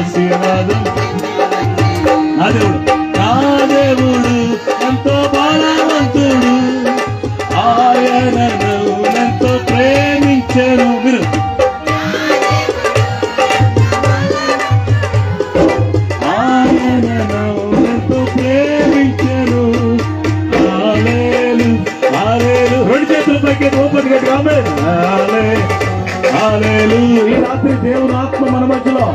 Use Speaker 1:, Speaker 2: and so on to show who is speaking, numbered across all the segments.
Speaker 1: ఆశీర్వాదం. నా దేవుడు ఎంతో బలవంతుడు, ఆయన ఎంతో ప్రేమించారు. మీరు ఆయన ఎంతో ప్రేమించారు. రెండు చేతుల పైకి ఓపెన్ గా ఈ రాత్రి దేవుని ఆత్మ మన మధ్యలో.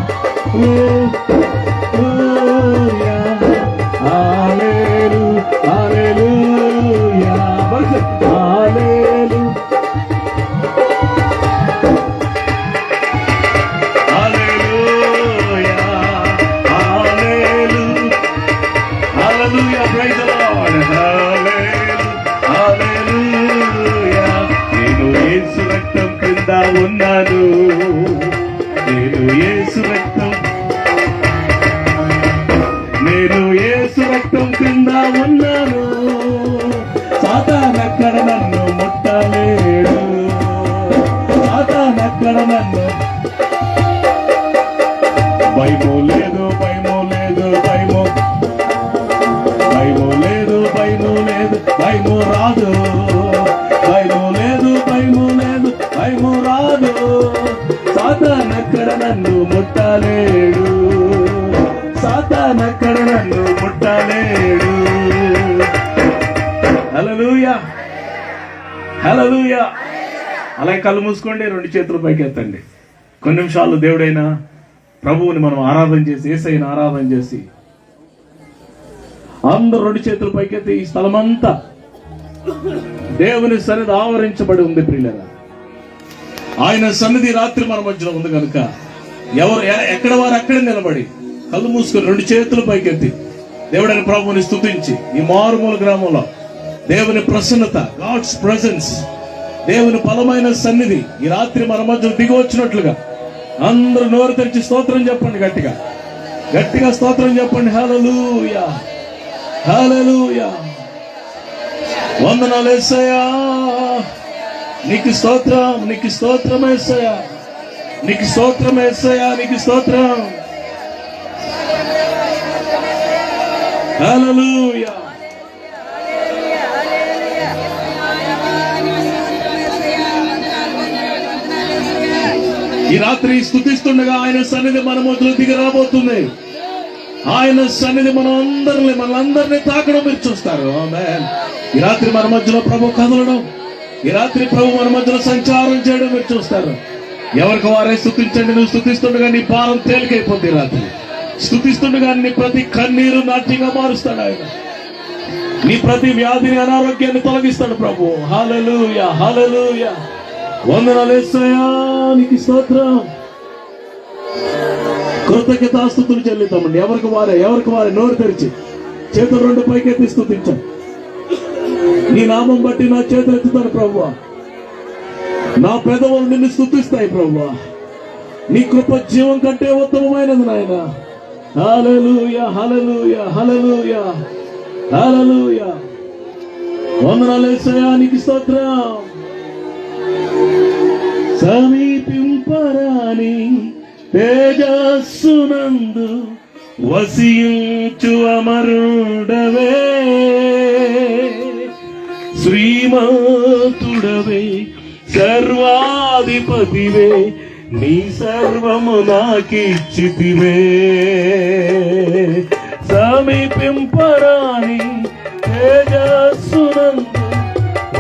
Speaker 1: నేను యేసు రక్తం కింద ఉన్నాను, నేను యేసు రక్తం కింద ఉన్నాను. సాతానెక్కడ నన్ను ముట్టలేడు, సాతానెక్కడ నన్ను. భయము లేదు, భయము లేదు, భయము లేదు, భయము లేదు, భయము రాదు, భయము లేదు, భయము లేదు, భయము రాదు. సాతానెక్కడ నన్ను ముట్టలేడు, సాతానెక్కడ నన్ను ముట్టలేడు. హల్లెలూయా, హల్లెలూయా. అలాగే కళ్ళు మూసుకోండి, రెండు చేతులు పైకి ఎత్తండి. కొన్ని నిమిషాలు దేవుడైన ప్రభువుని మనం ఆరాధన చేసి, యేసయ్యను ఆరాధన చేసి అందరూ రెండు చేతుల పైకెత్తి. ఈ స్థలమంతా దేవుని సన్నిధి ఆవరించబడి ఉంది ప్రియులారా. ఆయన సన్నిధి రాత్రి మన మధ్యలో ఉంది కనుక ఎవరు ఎక్కడ వారు అక్కడే నిలబడి కళ్ళు మూసుకొని రెండు చేతుల పైకెత్తి దేవుడైన ప్రభువుని స్తుతించి, ఈ మారుమూల గ్రామంలో దేవుని ప్రసన్నత, గాడ్స్ ప్రెజెన్స్, దేవుని బలమైన సన్నిధి ఈ రాత్రి మన మధ్యలో దిగి వచ్చినట్లుగా అందరూ నోరు తెరిచి స్తోత్రం చెప్పండి, గట్టిగా గట్టిగా స్తోత్రం చెప్పండి. హల్లెలూయా, హల్లెలూయా. వందనాలు యేసయ్యా, నీకు స్తోత్రం, నీకు స్తోత్రం యేసయ్యా, నీకు స్తోత్రం యేసయ్యా, నీకు స్తోత్రం. హల్లెలూయా. ఈ రాత్రి స్తుతిస్తుండగా ఆయన సన్నిధి మన మధ్యలో దిగి రాబోతుంది. ఆయన సన్నిధి మనందరినీ తాకడం మీరు చూస్తారు. ఆమేన్. ఈ రాత్రి మన మధ్యలో ప్రభు కదలడం, ఈ రాత్రి ప్రభు మన మధ్యలో సంచారం చేయడం మీరు చూస్తారు. ఎవరికి వారే స్తుతించండి. నువ్వు స్తుతిస్తుండగా నీ భారం తేలికైపోద్ది. రాత్రి స్తుతిస్తుండగా నీ ప్రతి కన్నీరు నాట్యంగా మారుస్తాడు ఆయన. నీ ప్రతి వ్యాధిని, అనారోగ్యాన్ని తొలగిస్తాడు ప్రభు. హల్లెలూయా, హల్లెలూయా. వందనాలు యేసయ్యా, నీకు స్తోత్రం. కృతజ్ఞతాస్తుతులు చెల్లిద్దామండి. ఎవరికి వారే నోరు తెరిచి చేతులు రెండు పైకెత్తి స్తుతించండి. నీ నామం బట్టి నా చేతులు ఎత్తుతాను ప్రభువా, నా పెదవులు నిన్ను స్తుతిస్తాయి ప్రభువా. నీ కృప జీవం కంటే ఉత్తమమైనది నాయన. హల్లెలూయా, హల్లెలూయా, హల్లెలూయా, హల్లెలూయా. వందనాలు యేసయ్యా, నీకు స్తోత్రం. సమీపింపరాని తేజస్సునందు వసించు అమరుడవే, శ్రీమంతుడవే, సర్వాధిపతివే, నీ సర్వము నాకిచ్చితివే. సమీపింపరాని తేజస్సునందు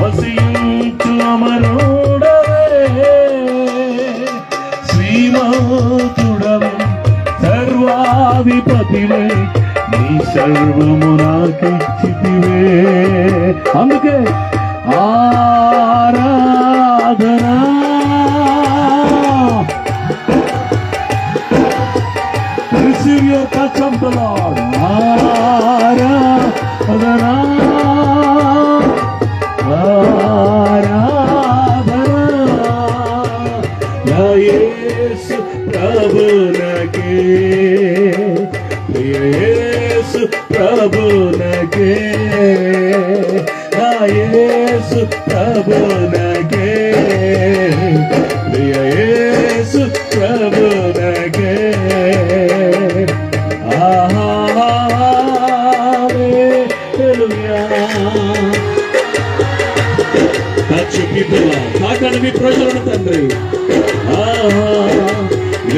Speaker 1: వసించు అమరుడవే, శ్రీమంతుడవే, సర్వాధిపతివే, నీ సర్వము నాకిచ్చితివే. అందుకే ఆరాధనా, receive your touch of the Lord. ఆరాధనా, ఆరాధనా, నా యేసు ప్రభునకే, యేసు ప్రభునకే, నా యేసు ప్రభునకే, యేసు ప్రభునకే.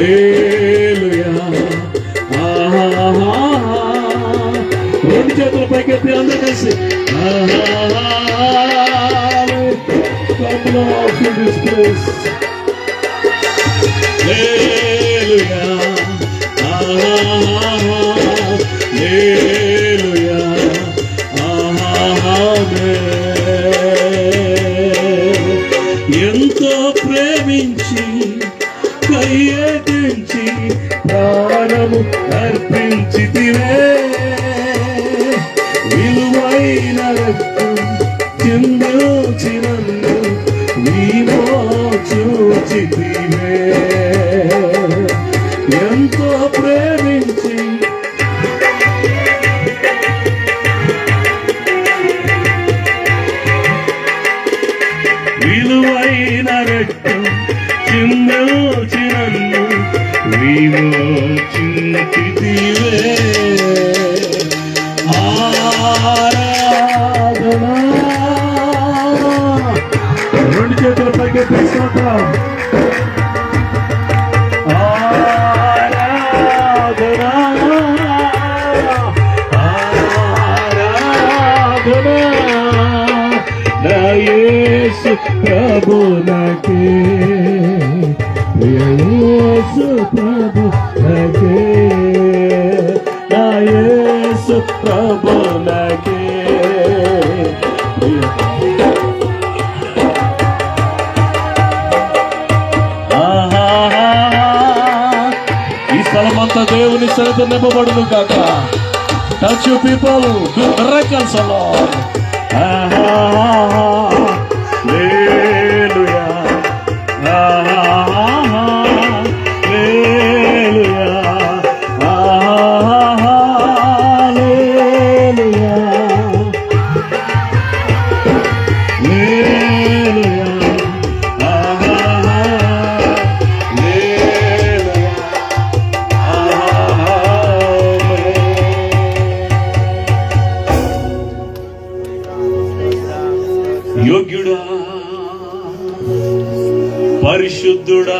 Speaker 1: హల్లెలూయా. రెండు చేతుల పైకెత్తి అందరూ కలిసి ఎంతో ప్రేమించి కయ్యేటించి ప్రాణము అర్పించితివే, విలువైన రక్తం చిందించి నన్ను విమోచించితివే. ఎంతో ప్రేమించి విలువైన రక్తం చిందించి నన్ను విమోచించితివే. ఆరాధనా. రెండు చేతుల పైకి స్తోత్రం. ఆరాధనా ఆరాధనా నా యేసు ప్రభునకే, యేసు ప్రభునకే, నా యేసు ప్రభునకే. ఈ స్థలమంతా దేవుని శ్రద్ధ నింపబడును కాక. Touch you people, do miracles a Lord. Hallelujah. Hallelujah. Hallelujah. యోగ్యుడా, పరిశుద్ధుడా.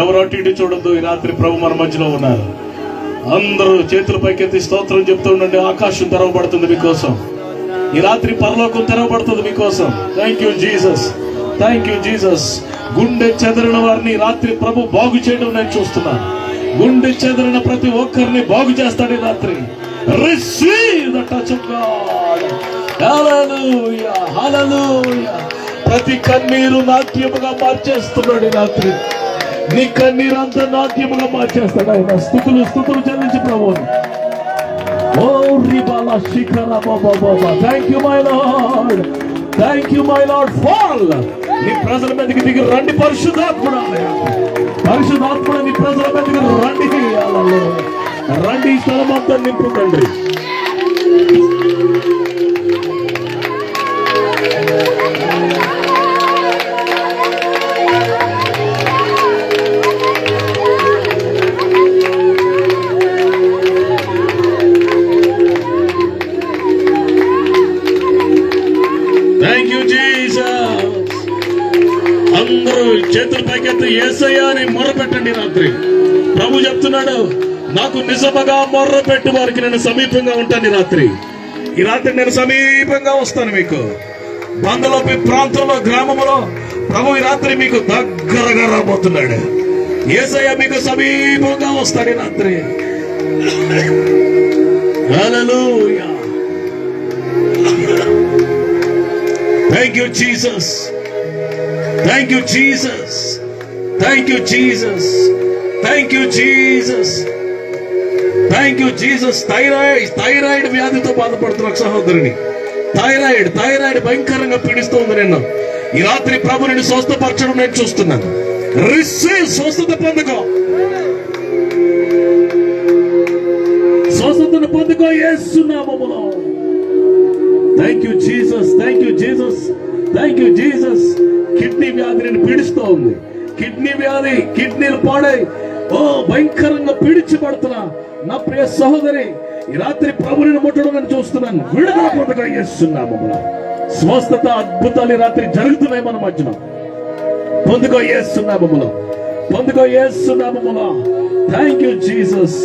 Speaker 1: ఎవరు అటు ఇటు చూడద్దు. ఈ రాత్రి ప్రభు మన మధ్యలో ఉన్నారు. అందరూ చేతుల పైకెత్తి స్తోత్రం చెప్తూ ఉండండి. ఆకాశం తెరవబడుతుంది మీకోసం. ఈ రాత్రి పరలోకం తెరవబడుతుంది మీకోసం. Thank you Jesus, thank you Jesus. గుండె చెదరిన వారిని రాత్రి ప్రభు బాగు చేయడం నేను చూస్తున్నాను. గుండె చెదరిన ప్రతి ఒక్కరిని బాగు చేస్తాడు ఈ రాత్రి. Receive the touch of God. Hallelujah, hallelujah. ప్రతి కన్నీరు నాట్యముగా మార్చేస్తున్నాడు ఈ రాత్రి. నీ కన్నీరు అంతా నాట్యముగా మార్చేస్తాడు ఆయన. స్తుతులు స్తుతులు చెల్లించి ప్రభువుని. ఓ రిబాలా శిఖర బాబా బాబా. Thank you my Lord, thank you my Lord. Fall నీ ప్రజల మీదకి దిగి రండి పరిశుద్ధాత్ముడా. పరిశుద్ధాత్ముడా నీ ప్రజల మీదకి రండి. రండి, ఈ స్థలం అంతా నింపుతండి. Thank you Jesus. అందరూ చేతుల పైకెత్తి యేసయ్యా అని మొర్ర పెట్టండి. రాత్రి ప్రభు చెప్తున్నాడు, నాకు నిజముగా మొర్ర పెట్టి వారికి నేను సమీపంగా ఉంటాను. ఈ రాత్రి నేను సమీపంగా వస్తాను. మీకు బంధులో, ప్రాంతంలో, గ్రామంలో ప్రభు ఈ రాత్రి మీకు దగ్గరగా రాబోతున్నాడు. యేసయ్య మీకు సమీపంగా వస్తాడు ఈ రాత్రి. Hallelujah. Thank you Jesus, thank you Jesus, thank you Jesus, thank you Jesus, thank you Jesus. Thyroid వ్యాధితో బాధపడుతున్న ఒక సహోదరుని థైరాయిడ్ భయంకరంగా పీడిస్తుంది. నేను ఈ రాత్రి ప్రభు నిన్ను స్వస్థపరచడం నేను చూస్తున్నాను. రిసీవ్, స్వస్థత పొందుకో, స్వస్థతను పొందుకో యేసు నామములో. Thank you Jesus, thank you Jesus, thank you Jesus. Kidney వ్యాధి నేను పీడిస్తూ ఉంది. కిడ్నీ వ్యాధి, కిడ్నీలు పాడై భయంకరంగా పీడించబడుతున్నా నా ప్రియ సహోదరి, ఈ రాత్రి ప్రభుని ముట్టడం నేను చూస్తున్నాను. విడుదల పొందగా యేసునామములో స్వస్థత, అద్భుతాలు ఈ రాత్రి జరుగుతున్నాయి మన మధ్యన. పొందుకో యేసునామములో. పొందుకో యేసు నామములో. Thank you Jesus.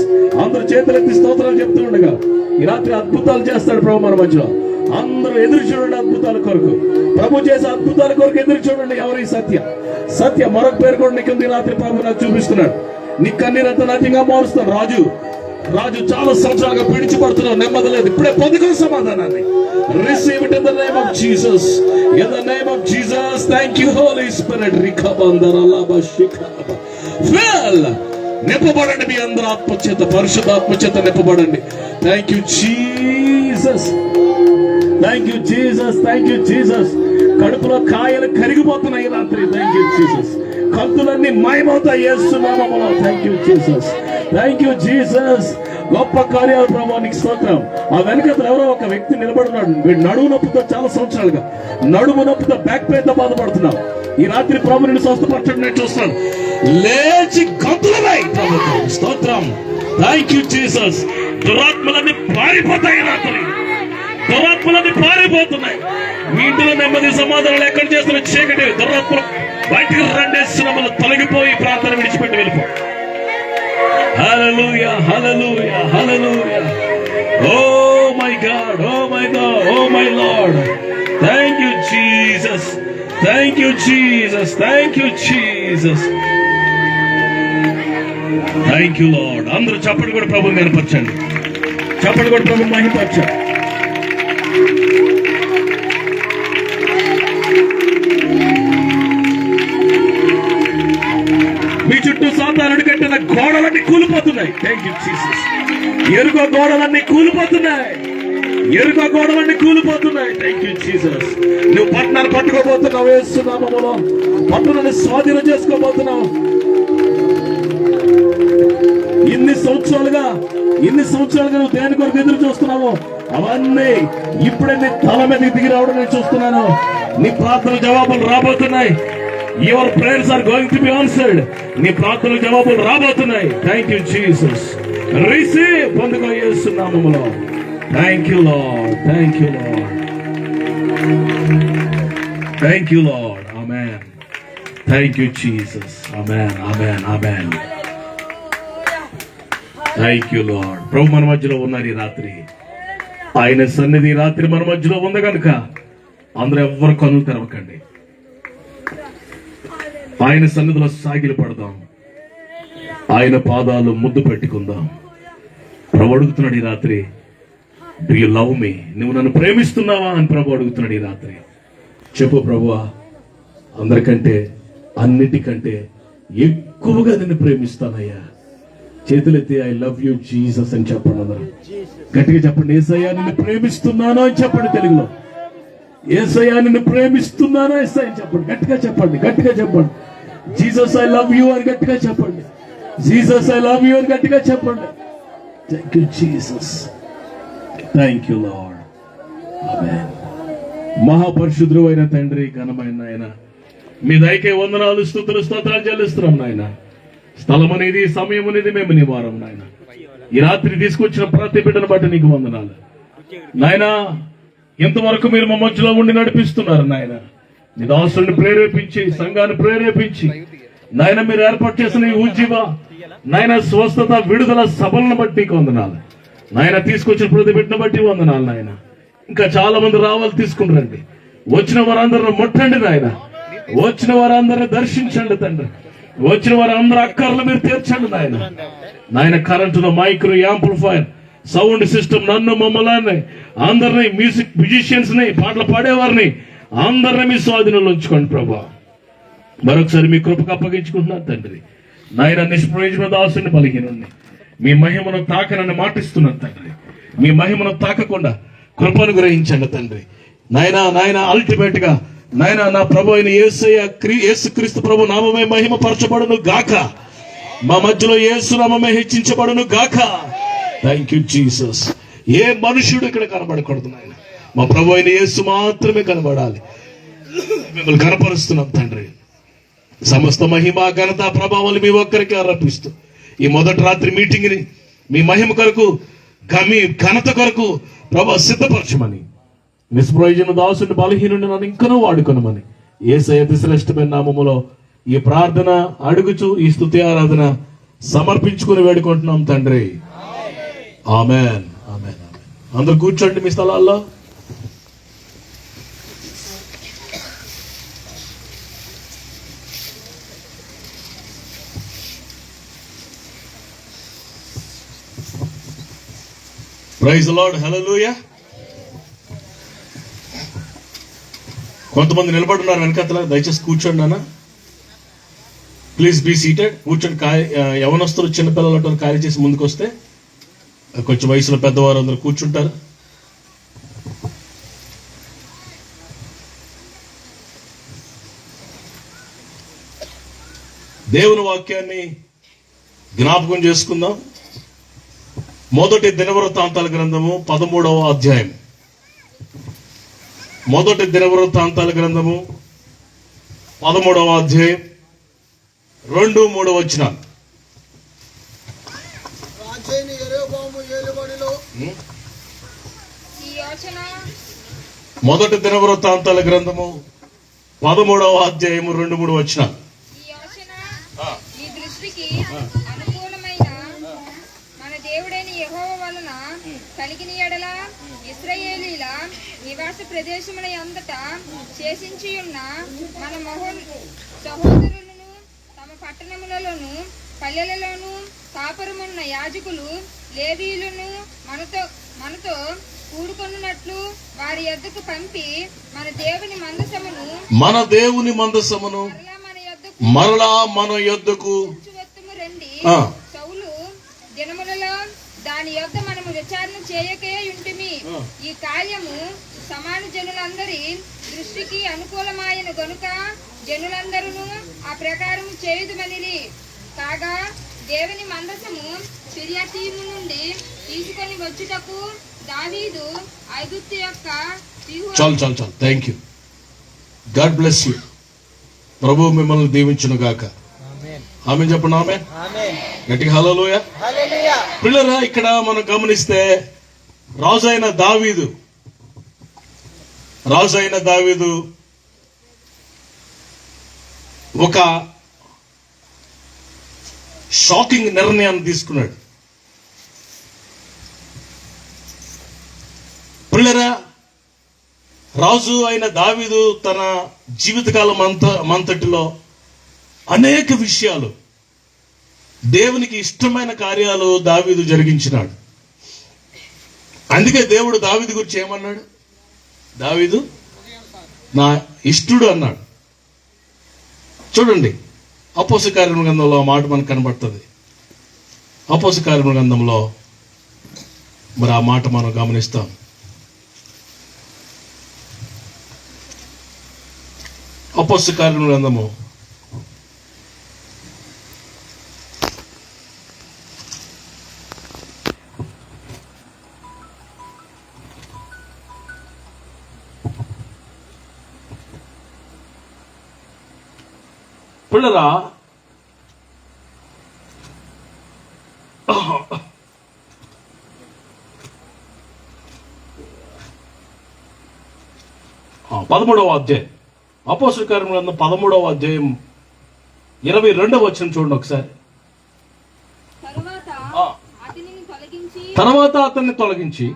Speaker 1: అందరూ చేతులెత్తి స్తోత్రాలు చెప్తూ ఉండగా ఈ రాత్రి అద్భుతాలు చేస్తాడు ప్రభు మన మధ్యలో. అందరూ ఎదురు చూడండి అద్భుతాల కొరకు. ప్రభు చేసే అద్భుతాల కొరకు ఎదురు చూడండి. ఎవరి సత్య మరొక పేరు కూడా నీకు ఈ రాత్రి ప్రభు నాకు చూపిస్తున్నాడు. నీ కన్నీరంతా నాట్యంగా మారుస్తాను. రాజు చాలా సంవత్సరాలుగా పిడిచిపడుతున్నావు, నెమ్మది లేదు. ఇప్పుడే పొందుకో సమాధానాన్ని. Receive it in the name of Jesus. In the name of Jesus. Thank you Holy Spirit. నింపబడండి. మీ అందరూ ఆత్మచేత, పరిశుద్ధ ఆత్మచేత నింపబడండి. Thank you Jesus. Thank you Jesus. Thank you Jesus. కడుపులో కాయలు కరిగిపోతున్నాయి రాత్రి. Thank you Jesus. కంతులన్నీ మాయమవుతాయి యేసు నామములో. Thank you Jesus. Thank you Jesus. గొప్ప కార్యాలు ప్రభావానికి స్తోత్రం. ఆ వెనకతలు ఎవరో ఒక వ్యక్తి నిలబడున్నాడు. వీడు నడుము నొప్పితో చాలా సంవత్సరాలుగా నడుము నొప్పితో బ్యాక్ పెయిన్ తో బాధపడుతున్నావు. ఈ రాత్రి ప్రభు నిన్ను స్వస్థపరచడం నేను చూస్తాను. లేచి గంతులమై ప్రభుత్వం స్తోత్రం. Thank you Jesus. దురాత్మలన్నీ పారిపోతాయి రాత్రి. దురాత్మలన్నీ పారిపోతున్నాయి. మీ ఇంటిలో నెమ్మది సమాధానాలు ఎక్కడ చేస్తున్న చీకటి దురాత్మలు బయటికి రండేస్తున్న తొలగిపోయి ప్రాంతాన్ని విడిచిపెట్టి వెళ్ళిపో. Hallelujah, hallelujah, hallelujah. Oh my God, oh my God, oh my Lord. Thank you Jesus. Thank you Jesus. Thank you Jesus. Thank you Lord. అందరూ చప్పటి కూడా ప్రభుని కనపరచండి. చప్పటి కూడా ప్రభు మహిమపరచండి. మీ చుట్టూ సాతానుడు కట్టిన గోడలన్నీ కూలిపోతున్నాయి. Thank you Jesus. ఎరుకో గోడలన్నీ కూలిపోతున్నాయి. ఎరుకో గోడలన్నీ కూలిపోతున్నాయి. Thank you Jesus. నువ్వు పట్టణాన్ని పట్టుకోబోతున్నావు యేసు నామములో. పట్టణాన్ని స్వాధీనం చేసుకోబోతున్నావు. ఇన్ని సంవత్సరాలుగా నువ్వు దేని కొరకు ఎదురు చూస్తున్నావు అవన్నీ ఇప్పుడే నీ తల మీదకి దిగి రావడం నేను చూస్తున్నాను. నీ ప్రార్థన జవాబులు రాబోతున్నాయి. Your prayers are going to be answered. నీ ప్రార్థన జవాబులు రాబోతున్నాయి. Thank you Jesus. రిసీవ్. పొందుకో యేసు నామములో. Thank you Lord. Thank you Lord. Thank you Lord. Amen. Thank you Jesus. Amen, amen, amen. Thank you Lord. ప్రభు మన మధ్యలో ఉన్నారు ఈ రాత్రి. ఆయన సన్నిధి రాత్రి మన మధ్యలో ఉంది కనుక అందరూ ఎవ్వరు కన్నులు తెరవకండి. ఆయన సన్నిధిలో సాగిలి పడదాం. ఆయన పాదాలు ముద్దు పెట్టుకుందాం. ప్రభు అడుగుతున్నాడు ఈ రాత్రి, డూ యు లవ్ మీ? నువ్వు నన్ను ప్రేమిస్తున్నావా అని ప్రభు అడుగుతున్నాడు ఈ రాత్రి. చెప్పు ప్రభువా, అందరికంటే అన్నిటికంటే ఎక్కువగా నిన్ను ప్రేమిస్తానయ్యా. చేతులెత్తి ఐ లవ్ యూ జీసస్ అని చెప్పండి. అందరూ గట్టిగా చెప్పండి. యేసయ్యా నిన్ను ప్రేమిస్తున్నాను అని చెప్పండి. తెలుగులో యేసయ్యా నిన్ను ప్రేమిస్తున్నాను యేసయ్య అని చెప్పండి. గట్టిగా చెప్పండి. గట్టిగా చెప్పండి. జీసస్ ఐ లవ్ యూ అని గట్టిగా చెప్పండి. జీసస్ ఐ లవ్ యూ అని గట్టిగా చెప్పండి. Thank you Jesus. Thank you Lord. Amen. మహాపరిశుద్ధుడు అయిన తండ్రి, ఘనమైన ఆయన, మీ దయకే వందనాలు, స్తుతులు, స్తోత్రాలు చెల్లిస్తున్నాం నాయన. స్థలం అనేది, సమయం అనేది మేము నీ వారం నాయన. ఈ రాత్రి తీసుకొచ్చిన ప్రతి బిడ్డను బట్టి నీకు వందనాలు నాయన. ఇంతవరకు మీరు మా మధ్యలో ఉండి నడిపిస్తున్నారు నాయన. నీ దాసుల్ని ప్రేరేపించి, సంఘాన్ని ప్రేరేపించి నాయన, మీరు ఏర్పాటు చేసిన ఈ ఉజ్జీవ నాయన స్వస్థత, విడుదల సభలను బట్టి వందనాలు నాయన. తీసుకొచ్చిన ప్రతి బిడ్డను బట్టి వందనాలు నాయన. ఇంకా చాలా మంది రావాలి, తీసుకుని రండి. వచ్చిన వారందరిని ముట్టండి నాయన. వచ్చిన వారందరిని దర్శించండి తండ్రి. వచ్చిన వారందరూ అక్కర్లు మీరు తీర్చండి నాయన. నాయన కరెంటులో మైక్రో యాంప్లిఫైర్ సౌండ్ సిస్టమ్ నన్ను మమ్మల్ని అందరినీ మ్యూజిషియన్స్ ని, పాటలు పాడేవారిని అందరినీ మీ స్వాధీనంలో ఉంచుకోండి ప్రభా. మరొకసారి మీ కృపకు అప్పగించుకుంటున్నాను తండ్రి. నాయన నిష్ప్రయోజన దాసుని బలహీనుణ్ణి మీ మహిమను తాకనని మాటిస్తున్నాను తండ్రి. మీ మహిమను తాకకుండా కృపను గ్రహించండి తండ్రి. నాయన అల్టిమేట్ గా నాయన నా ప్రభు అయిన యేసు క్రీస్తు ప్రభు నామమే మహిమ పరచబడును గాక. మా మధ్యలో యేసు నామమే హెచ్చించబడును గాక. Thank you Jesus. ఏ మనుషుడు ఇక్కడ కనబడకూడదు నాయన. మా ప్రభు అయిన యేసు మాత్రమే కనబడాలి. మిమ్మల్ని కనపరుస్తున్నాం తండ్రి. సమస్త మహిమ, ఘనత, ప్రభావాలు మీ ఒక్కరికి ఆరోపిస్తూ ఈ మొదటి రాత్రి మీటింగ్ ని మీ మహిమ కొరకు, మీ ఘనత కొరకు ప్రభు సిద్ధపరచమని, నిష్ప్రయోజన దాసుని బలహీనుని నన్ను ఇంకనూ వాడుకొనమని యేసయ్య శ్రేష్టమైన నామములో ఈ ప్రార్థన అడుగుచు ఈ స్తుతి ఆరాధన సమర్పించుకుని వేడుకుంటున్నాం తండ్రి. ఆమేన్, ఆమేన్, ఆమేన్. అందరూ కూర్చోండి మీ స్థలాల్లో. Praise the Lord, hallelujah. కొంతమంది నిలబడి ఉన్నారు వెనకతల, దయచేసి కూర్చోండి నాన్న. Please be seated. కూర్చొని యవనస్తులు చిన్నపిల్లలు ఖాళీ చేసి ముందుకు వస్తే కొంచెం వయసులో పెద్దవారు అందరూ కూర్చుంటారు. దేవుని వాక్యాన్ని జ్ఞాపకం చేసుకుందాం. మొదటి దినవృత్తాంతాల గ్రంథము 13వ అధ్యాయం. మొదటి దినవృత్తాంతాల గ్రంథము 13వ అధ్యాయం 2-3 వచనాలు. మొదటి దినవృత్తాంతాల గ్రంథము 13వ అధ్యాయము 2-3 వచనాలు.
Speaker 2: దేవుడైన యెహోవా వలన కలిగిన యెడల ఇశ్రాయేలీల నివాస ప్రదేశముల అంతటా శేషించి ఉన్న మన సహోదరులను తమ పట్టణములలోను పల్లెలలోను కాపురమున్న యాజకులు లేవీయులను మనతో కూడుకొనున్నట్లు వారి యొద్దకు పంపి మన దేవుని మందసమును
Speaker 1: మరలా మన యొద్దకు
Speaker 2: రండి. సౌలు దినములలో దాని యొక్క మనము విచారణ చేయకే ఉంటిమి. ఈ కార్యము సమాన జనులందరి దృష్టికి అనుకూలమైన గనుక జనులందరూ ఆ ప్రకారము చేయుదుమనిరి. కాగా దేవుని మందసము సిరియతీము నుండి తీసుకొని వచ్చుటకు దావీదు ఐగుప్తు యొక్క
Speaker 1: చాలు thank you. God bless you. ప్రభు మిమ్మల్ని దీవించును గాక. ఆమేన్ చెప్పండి. ఆమేన్. గట్టిగా హల్లెలూయా. పిల్లరా, ఇక్కడ మనం గమనిస్తే రాజు అయిన దావీదు ఒక షాకింగ్ నిర్ణయాన్ని తీసుకున్నాడు. పిల్లరా, రాజు అయిన దావీదు తన జీవితకాలం అంతటిలో అనేక విషయాలు, దేవునికి ఇష్టమైన కార్యాలు దావీదు జరిగించినాడు. అందుకే దేవుడు దావీదు గురించి ఏమన్నాడు? దావీదు నా ఇష్టుడు అన్నాడు. చూడండి, అపోస్తల కార్యముల గ్రంథంలో ఆ మాట మనకు కనబడుతుంది. అపోస్తల కార్యముల గ్రంథంలో మరి ఆ మాట మనం గమనిస్తాం. అపోస్తల కార్యముల గ్రంథము 13వ అధ్యాయం. అపోస్తల కార్యముల గ్రంథం 13వ అధ్యాయం 22వ వచనం చూడండి ఒకసారి. తర్వాత అతన్ని తొలగించి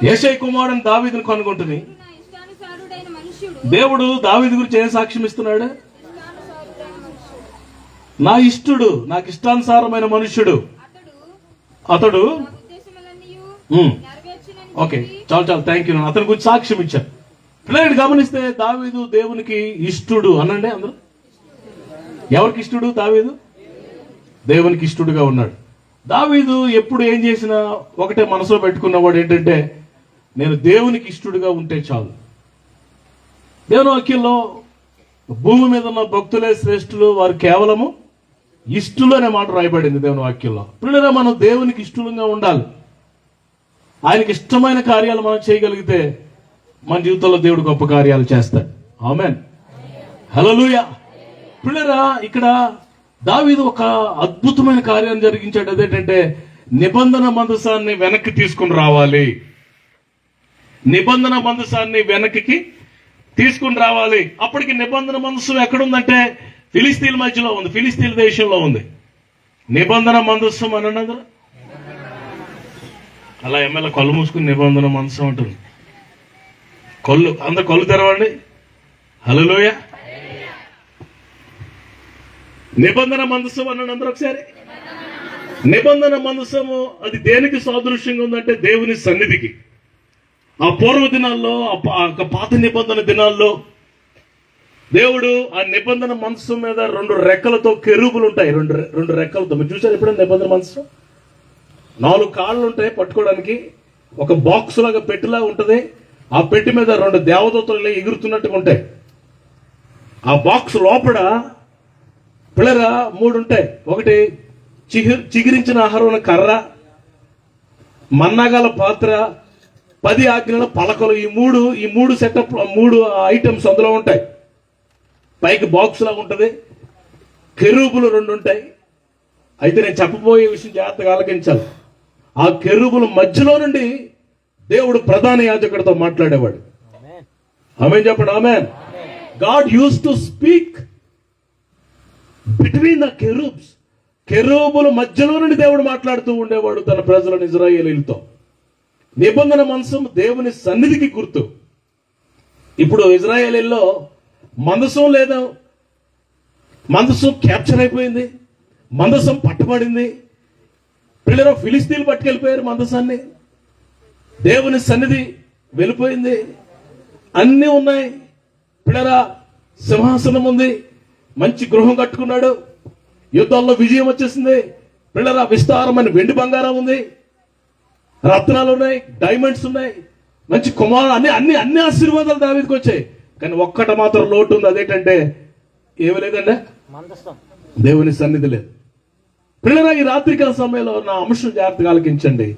Speaker 1: యెషై కుమారుడైన దావీదును కనుగొంటుని. దేవుడు దావీదు గురించి ఏం సాక్ష్యం ఇస్తున్నాడు? నా ఇష్టుడు, నాకు ఇష్టానుసారమైన మనుష్యుడు అతడు. ఓకే, చాలు థ్యాంక్ యూ. అతని గురించి సాక్ష్యం ఇచ్చారు. పిల్లలు గమనిస్తే దావీదు దేవునికి ఇష్టుడు అనండి అందరూ. ఎవరికి ఇష్టుడు? దావీదు దేవునికి ఇష్టుడుగా ఉన్నాడు. దావీదు ఎప్పుడు ఏం చేసినా ఒకటే మనసులో పెట్టుకున్నవాడు ఏంటంటే, నేను దేవునికి ఇష్టుడుగా ఉంటే చాలు. దేవుని వాక్యంలో భూమి మీద ఉన్న భక్తులే శ్రేష్ఠులు, వారు కేవలము ఇష్టులు అనే మాట రాయబడింది దేవుని వాక్యంలో. పిల్లలు మనం దేవునికి ఇష్టంగా ఉండాలి. ఆయనకి ఇష్టమైన కార్యాలు మనం చేయగలిగితే మన జీవితంలో దేవుడు గొప్ప కార్యాలు చేస్తాడు. ఆమేన్, హల్లెలూయా. పిల్లరా, ఇక్కడ దావీదు ఒక అద్భుతమైన కార్యం జరిగించాడు. అదేంటంటే నిబంధన మందసాన్ని వెనక్కి తీసుకుని రావాలి. నిబంధన మందసాన్ని వెనక్కి తీసుకుని రావాలి. అప్పటికి నిబంధన మందసం ఎక్కడుందంటే ఫిలిస్తీన్ల మధ్యలో ఉంది, ఫిలిస్తీన్ దేశంలో ఉంది నిబంధన మందసం అని అన్నది. అలా ఎమ్మెల్యే కళ్ళు మూసుకుని నిబంధన మందసం ఉంటుంది. కళ్ళు అందరు కళ్ళు తెరవండి. హల్లెలూయా. నిబంధన మందసం అన్నాడు అందరూ ఒకసారి. నిబంధన మందసము అది దేనికి సాదృశ్యంగా ఉందంటే దేవుని సన్నిధికి. ఆ పూర్వ దినాల్లో, ఆ పాత నిబంధన దినాల్లో దేవుడు ఆ నిబంధన మందసం మీద 2 రెక్కలతో కెరూబులు ఉంటాయి. రెండు రెక్కలతో. మీరు చూసారు ఎప్పుడైనా నిబంధన మందసం? 4 కాళ్ళు ఉంటాయి పట్టుకోవడానికి. ఒక బాక్స్ లాగా పెట్టిలా ఉంటది. ఆ పెట్టి మీద 2 దేవదూతలు ఎగురుతున్నట్టుగా ఉంటాయి. ఆ బాక్స్ లోపల పిల్లరా 3 ఉంటాయి. ఒకటి చిగిరించిన ఆహారం కర్ర, మన్నాగాల పాత్ర, 10 ఆజ్ఞల పలకలు. ఈ మూడు సెటప్ 3 ఐటమ్స్ అందులో ఉంటాయి. పైకి బాక్స్ లాగా ఉంటది. కెరూబులు 2 ఉంటాయి. అయితే నేను చెప్పబోయే విషయం జాగ్రత్తగా ఆలకించాలి. ఆ కెరూబుల మధ్యలో నుండి దేవుడు ప్రధాన యాజకుడితో మాట్లాడేవాడు. ఆమేన్ చెప్పండి. Amen. God uses to speak between the cherubs. కెరూబుల మధ్యలో నుండి దేవుడు మాట్లాడుతూ ఉండేవాడు తన ప్రజలను, ఇశ్రాయేలీయులతో. నిబంధన మందసం దేవుని సన్నిధికి గుర్తు. ఇప్పుడు ఇశ్రాయేలీల్లో మందసం లేదు. మందసం క్యాప్చర్ అయిపోయింది. మందసం పట్టుబడింది. పిల్లలు ఫిలిస్తీన్లు పట్టుకెళ్ళిపోయారు మందసాన్ని. దేవుని సన్నిధి వెళ్ళిపోయింది. అన్నీ ఉన్నాయి. పిల్లరా సింహాసనం ఉంది. మంచి గృహం కట్టుకున్నాడు. యుద్ధాల్లో విజయం వచ్చేసింది. పిల్లరా విస్తారమైన వెండి బంగారం ఉంది. రత్నాలు ఉన్నాయి, డైమండ్స్ ఉన్నాయి, మంచి కుమారు, అన్ని ఆశీర్వాదాలు దావీదుకు వచ్చాయి. కానీ ఒక్కట మాత్రం లోటు ఉంది. అదేంటంటే ఏమి లేదండి, దేవుని సన్నిధి లేదు. పిల్లరా ఈ రాత్రికాల సమయంలో నా అంశం జాగ్రత్తగా ఆలకించండి.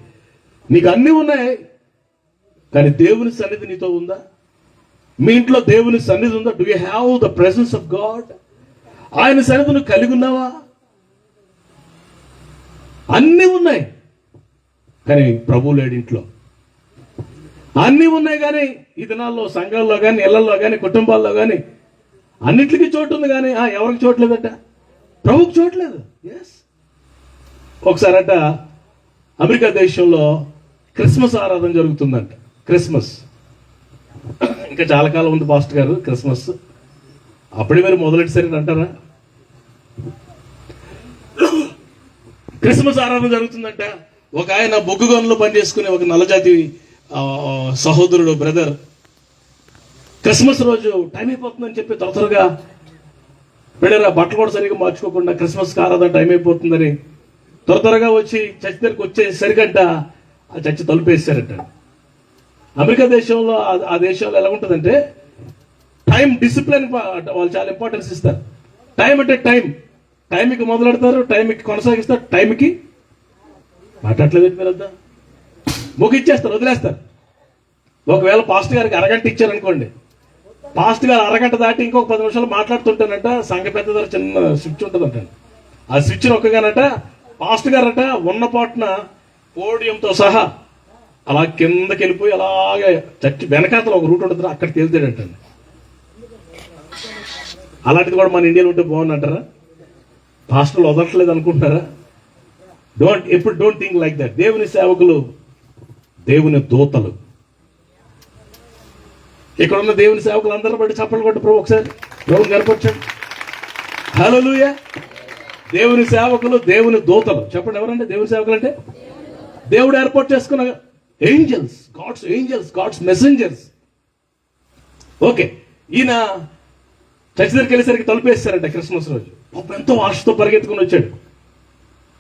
Speaker 1: నీకు అన్ని ఉన్నాయి, కానీ దేవుని సన్నిధి నీతో ఉందా? మీ ఇంట్లో దేవుని సన్నిధి ఉందా? Do you have the presence of God? ఆయన సన్నిధిని కలిగి ఉన్నావా? అన్నీ ఉన్నాయి కానీ ప్రభు లేడు ఇంట్లో. అన్నీ ఉన్నాయి కానీ ఈ దినాల్లో సంఘాల్లో కానీ, ఇళ్లలో కానీ, కుటుంబాల్లో కానీ అన్నిటికీ చోటు ఉంది కానీ ఎవరికి చోట్లేదట? ప్రభుకి చోట్లేదు. ఎస్. ఒకసారట అమెరికా దేశంలో క్రిస్మస్ ఆరాధన జరుగుతుందంట. క్రిస్మస్ ఇంకా చాలా కాలం ఉంది పాస్టర్ గారు. క్రిస్మస్ అప్పుడే మీరు మొదలెట్టిసరి అంటారా? క్రిస్మస్ ఆరాధన జరుగుతుందంట. ఒక ఆయన బొగ్గు గనులు పనిచేసుకునే ఒక నల్లజాతి సహోదరుడు, బ్రదర్, క్రిస్మస్ రోజు టైం అయిపోతుందని చెప్పి త్వరగా వెళ్ళారా, బట్టలు కూడా సరిగ్గా మార్చుకోకుండా క్రిస్మస్ ఆరాధన టైం అయిపోతుందని త్వరగా వచ్చి చర్చి దగ్గరికి వచ్చేసరికంట ఆ చర్చి తలుపేసారట. అమెరికా దేశంలో, ఆ దేశంలో ఎలా ఉంటుందంటే టైం డిసిప్లిన్ వాళ్ళు చాలా ఇంపార్టెన్స్ ఇస్తారు. టైం అంటే టైంకి మొదలెడతారు, టైంకి కొనసాగిస్తారు, టైంకి మాట్లాడలేదు మీరంతా ముగిచ్చేస్తారు, వదిలేస్తారు. ఒకవేళ పాస్టర్ గారికి అరగంట ఇచ్చారనుకోండి, పాస్టర్ గారు అరగంట దాటి ఇంకొక 10 నిమిషాలు మాట్లాడుతుంటానంట. సంఘ పెద్ద దగ్గర చిన్న స్విచ్ ఉంటుందంట. ఆ స్విచ్ నొక్కగానట పాస్టర్ గారట ఉన్న పాటున పోడియంతో సహా అలా కిందకి వెళ్ళిపోయి అలాగే చర్చి వెనకాతలో ఒక రూట్ ఉంటుంది, అక్కడ తేలుతాడంటండి. అలాంటిది కూడా మన ఇండియాలో ఉంటే బాగుందంటారా? పాస్టర్లు వదలట్లేదు అనుకుంటున్నారా? Don't think like that. దేవుని సేవకులు దేవుని దూతలు. ఇక్కడ ఉన్న దేవుని సేవకులు అందరూ బట్టి చప్పట్లు కొట్టు ప్రభు ఒకసారి దేవుని కనపరచండి. హల్లెలూయా. దేవుని సేవకులు దేవుని దూతలు. చెప్పండి ఎవరంటే దేవుని సేవకులు అంటే? దేవుడు ఏర్పాటు చేసుకున్న ఏంజల్స్, గాడ్స్ మెసెంజర్స్. ఓకే. ఈయన చర్చి దగ్గరికి వెళ్ళేసరికి తలుపేస్తారంట క్రిస్మస్ రోజు. ఎంతో ఆశతో పరిగెత్తుకుని వచ్చాడు.